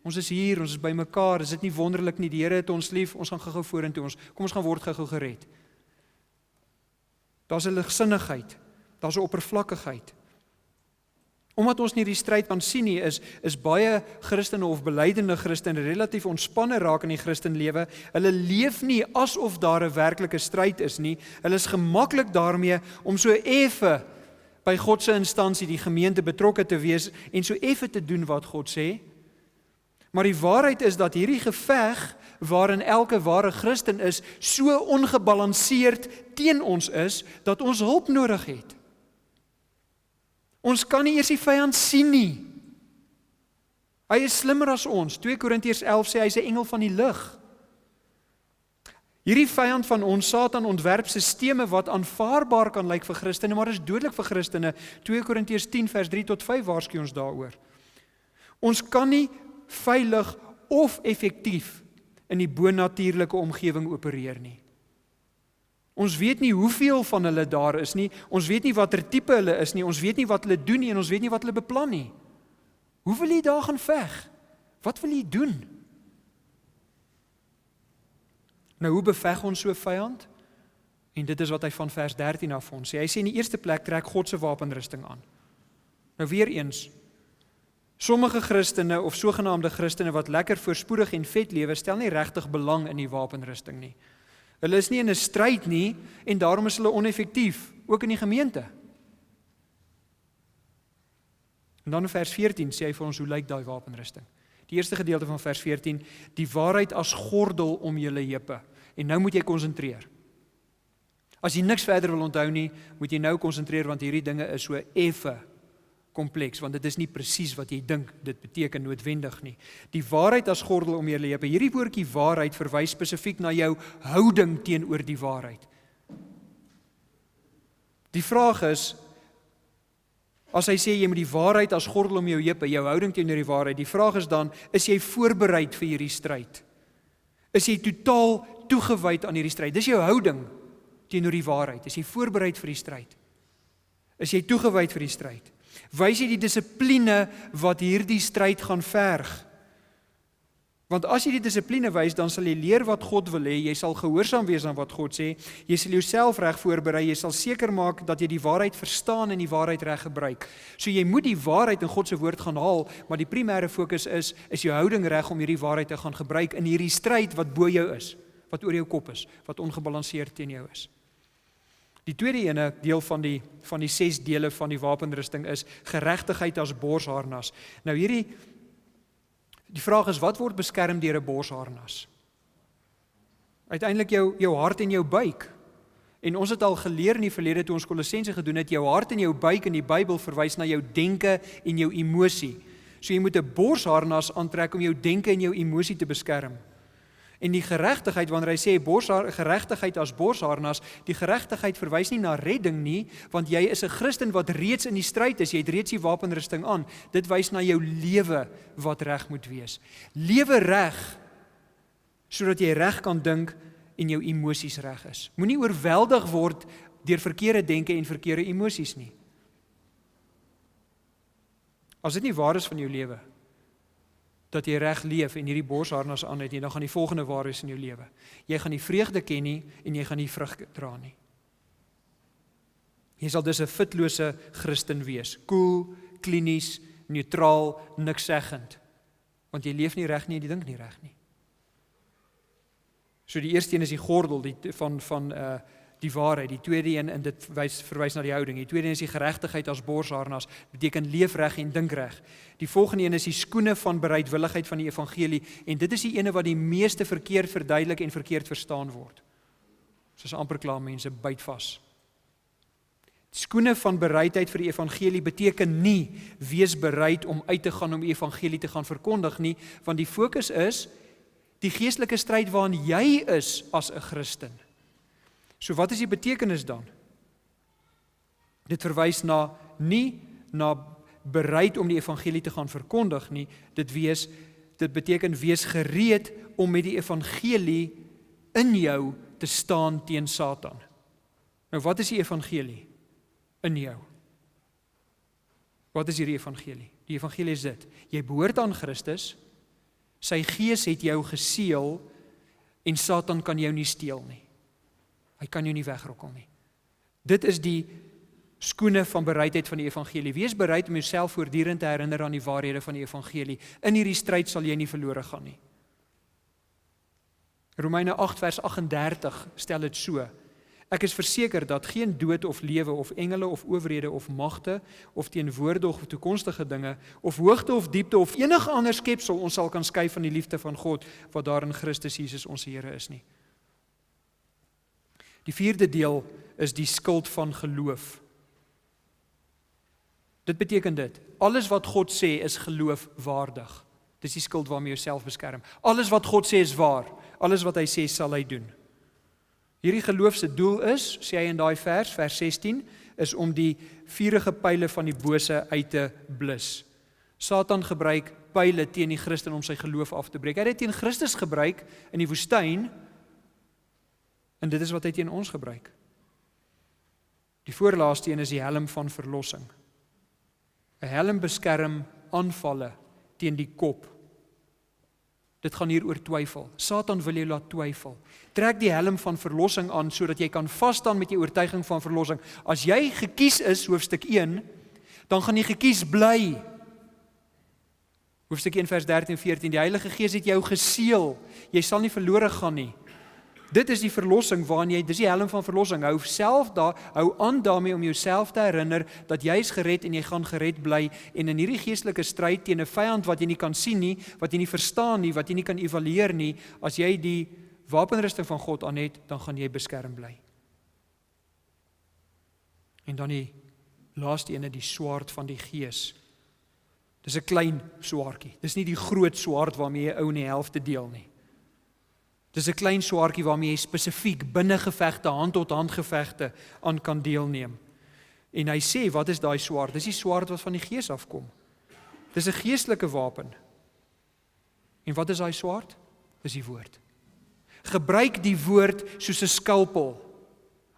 ons is hier, ons is by mekaar, is dit nie wonderlik nie, die Here het ons lief, ons gaan gou vorentoe, kom ons gaan word gou gered. Daar's 'n ligsinnigheid, daar's 'n oppervlakkigheid. Omdat ons nie die stryd kan sien nie, is baie Christene of belydende Christene relatief ontspanne raak in die Christenlewe. Hulle leef nie asof daar 'n werklike stryd is nie. Hulle is gemaklik daarmee om so effe by God se instansie, die gemeente, betrokke te wees en so effe te doen wat God sê. Maar die waarheid is dat hierdie geveg waarin elke ware Christen is, so ongebalanseerd teen ons is, dat ons hulp nodig het. Ons kan nie eers die vyand sien nie. Hy is slimmer as ons. 2 Korintiërs 11 sê hy is 'n engel van die lig. Hierdie vyand van ons, Satan, ontwerp sisteme wat aanvaarbaar kan lyk vir Christene, maar is dodelik vir Christene. 2 Korintiërs 10 vers 3 tot 5 waarsku ons daaroor. Ons kan nie veilig of effektief in die bonatuurlike omgewing opereer nie. Ons weet nie hoeveel van hulle daar is nie, ons weet nie watter tipe hulle is nie, ons weet nie wat hulle doen nie en ons weet nie wat hulle beplan nie. Hoe wil jy daar gaan veg? Wat wil jy doen? Nou, hoe beveg ons so vyand? En dit is wat hy van vers 13 af ons sê. Hy sê in die eerste plek trek God se wapenrusting aan. Nou weer eens, sommige Christene of sogenaamde Christene wat lekker voorspoedig en vet lewe, stel nie regtig belang in die wapenrusting nie. Hulle is nie in 'n stryd nie en daarom is hulle oneffektief, ook in die gemeente. En dan in vers 14 sê hy vir ons hoe lyk daai wapenrusting. Die eerste gedeelte van vers 14, die waarheid as gordel om julle heupe. En nou moet jy konsentreer. As jy niks verder wil onthou nie, moet jy nou konsentreer, want hierdie dinge is so effe kompleks, want dit is nie presies wat jy dink dit beteken noodwendig nie. Die waarheid as gordel om jou heupe. Hierdie woordjie waarheid verwys spesifiek na jou houding teenoor die waarheid. Die vraag is, as hy sê jy moet die waarheid as gordel om jou heupe, jou houding teenoor die waarheid, die vraag is dan, is jy voorbereid vir hierdie stryd? Is jy totaal toegewyd aan hierdie stryd? Dis jou houding teenoor die waarheid. Is jy voorbereid vir die stryd? Is jy toegewyd vir die stryd? Wys jy die dissipline wat hierdie stryd gaan verg? Want as jy die dissipline wys, dan sal jy leer wat God wil hê, jy sal gehoorsaam wees aan wat God sê, jy sal jouself reg voorberei, jy sal seker maak dat jy die waarheid verstaan en die waarheid reg gebruik. So jy moet die waarheid in God se woord gaan haal, maar die primêre fokus is jou houding reg om hierdie waarheid te gaan gebruik in hierdie stryd wat bo jou is, wat oor jou kop is, wat ongebalanseerd teen jou is. Die tweede ene deel van die 6 dele van die wapenrusting is geregtigheid as borsharnas. Nou die vraag is, wat word beskerm deur 'n borsharnas? Uiteindelik jou hart en jou buik. En ons het al geleer in die verlede toe ons Kolossense gedoen het, jou hart en jou buik in die Bybel verwys na jou denke en jou emosie. So jy moet 'n borsharnas aantrek om jou denke en jou emosie te beskerm. En die geregtigheid, wanneer hy sê geregtigheid as borsharnas, die geregtigheid verwys nie na redding nie, want jy is 'n Christen wat reeds in die stryd is, jy het reeds die wapenrusting aan. Dit wys na jou lewe wat reg moet wees. Lewe reg, sodat jy reg kan dink en jou emosies reg is. Moenie oorweldig word deur verkeerde denke en verkeerde emosies nie. As dit nie waar is van jou lewe, dat jy reg leef en hierdie borsharnas aan het, dan gaan die volgende waar is in jou lewe. Jy gaan nie vreugde ken nie en jy gaan nie vrug dra nie. Jy sal dus 'n fitlose Christen wees, koel, klinies, neutraal, niks seggend, want jy leef nie reg nie en jy dink nie reg nie. So die eerste een is die gordel van die waarheid, die tweede een, en dit verwys na die houding, die tweede een is die geregtigheid as borsharnas, beteken leef reg en dink reg. Die volgende een is die skoene van bereidwilligheid van die evangelie, en dit is die ene wat die meeste verkeerd verduidelik en verkeerd verstaan word. Soos amper klaar mense byt vas. Skoene van bereidheid vir die evangelie beteken nie, wees bereid om uit te gaan om die evangelie te gaan verkondig nie, want die fokus is, die geestelike stryd waarin jy is as 'n Christen. So wat is die betekenis dan? Dit verwys nie na bereid om die evangelie te gaan verkondig nie, dit beteken wees gereed om met die evangelie in jou te staan teen Satan. Nou wat is die evangelie in jou? Wat is hierdie evangelie? Die evangelie is dit, jy behoort aan Christus, sy gees het jou geseël en Satan kan jou nie steel nie. Hy kan jou nie wegrokkel nie. Dit is die skoene van bereidheid van die evangelie. Wees bereid om jouself voortdurend te herinner aan die waarhede van die evangelie. In hierdie stryd sal jy nie verlore gaan nie. Romeine 8 vers 38 stel dit so. Ek is verseker dat geen dood of lewe of engele of owerhede of magte of teenwoordige of toekomstige dinge of hoogte of diepte of enige ander skepsel ons sal kan skei van die liefde van God wat daar in Christus Jesus ons Here is nie. Die vierde deel is die skild van geloof. Dit beteken dit, alles wat God sê is geloofwaardig. Dis die skild waarmee jy jouself beskerm. Alles wat God sê is waar, alles wat hy sê sal hy doen. Hierdie geloof se doel is, sê hy in daai vers 16, is om die vuurige pile van die bose uit te blus. Satan gebruik pile teen die Christen om sy geloof af te breek. Hy het dit teen Christus gebruik in die woestyn, en dit is wat hy teen ons gebruik. Die voorlaaste een is die helm van verlossing. 'n Helm beskerm aanvalle teen die kop. Dit gaan hier oor twyfel. Satan wil jou laat twyfel. Trek die helm van verlossing aan, sodat jy kan vasstaan met jou oortuiging van verlossing. As jy gekies is, hoofstuk 1, dan gaan jy gekies bly. Hoofstuk 1 vers 13 en 14, die Heilige Gees het jou geseël. Jy sal nie verlore gaan nie. Dit is die verlossing waarin jy, dis die helm van verlossing. Hou aan daarmee om jouself te herinner dat jy is gered en jy gaan gered bly, en in hierdie geestelike stryd teen 'n vyand wat jy nie kan sien nie, wat jy nie verstaan nie, wat jy nie kan evalueer nie, as jy die wapenrusting van God aan het, dan gaan jy beskerm bly. En dan die laaste ene, die swaard van die Gees. Dis 'n klein swaardjie. Dis nie die groot swaard waarmee jy ou in die helfte deel nie. Dis 'n klein swaardjie waarmee jy spesifiek binne gevegte, hand-tot-hand gevegte aan kan deelneem. En hy sê, wat is daai swaard? Dis die swaard wat van die Gees afkom. Dis 'n geestelike wapen. En wat is daai swaard? Dis die woord. Gebruik die woord soos 'n skalpel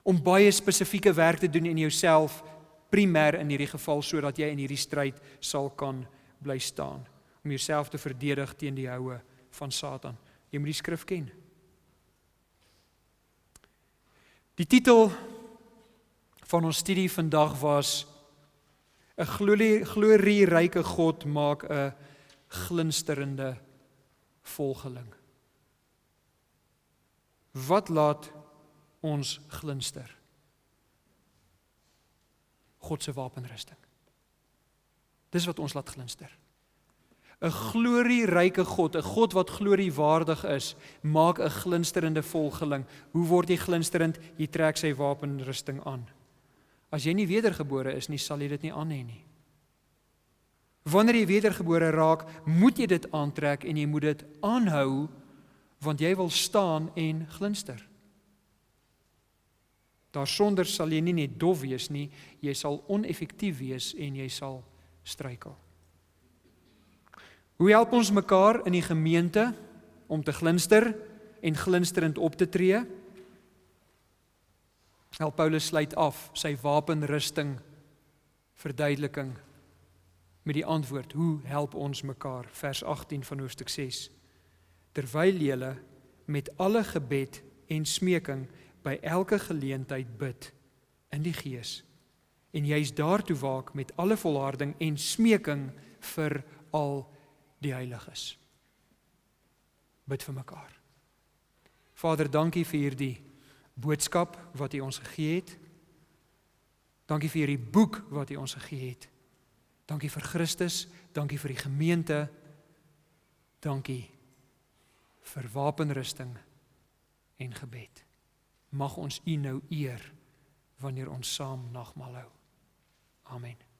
om baie spesifieke werk te doen in jouself, primêr in hierdie geval, sodat jy in hierdie stryd sal kan bly staan, om jouself te verdedig teen die houe van Satan. Jy moet die skrif ken. Die titel van ons studie vandag was 'n glorieryke God maak 'n glinsterende volgeling. Wat laat ons glinster? God se wapenrusting. Dis wat ons laat glinster. 'n glorieryke God, 'n God wat gloriewaardig is, maak 'n glinsterende volgeling. Hoe word jy glinsterend? Jy trek sy wapenrusting aan. As jy nie wedergebore is nie, sal jy dit nie aan hê nie. Wanneer jy wedergebore raak, moet jy dit aantrek en jy moet dit aanhou, want jy wil staan en glinster. Daarsonder sal jy nie net dof wees nie, jy sal oneffektief wees en jy sal struikel. Hoe help ons mekaar in die gemeente om te glinster en glinsterend op te tree? Paulus sluit af sy wapenrusting verduideliking met die antwoord, hoe help ons mekaar? Vers 18 van hoofstuk 6. Terwyl julle met alle gebed en smeking by elke geleentheid bid in die Gees, en jy's daartoe waak met alle volharding en smeking vir al die heiliges. Bid vir mekaar. Vader, dankie vir hierdie boodskap wat U ons gegee het. Dankie vir hierdie boek wat U ons gegee het. Dankie vir Christus, dankie vir die gemeente. Dankie vir wapenrusting en gebed. Mag ons U nou eer wanneer ons saam nagmaal hou. Amen.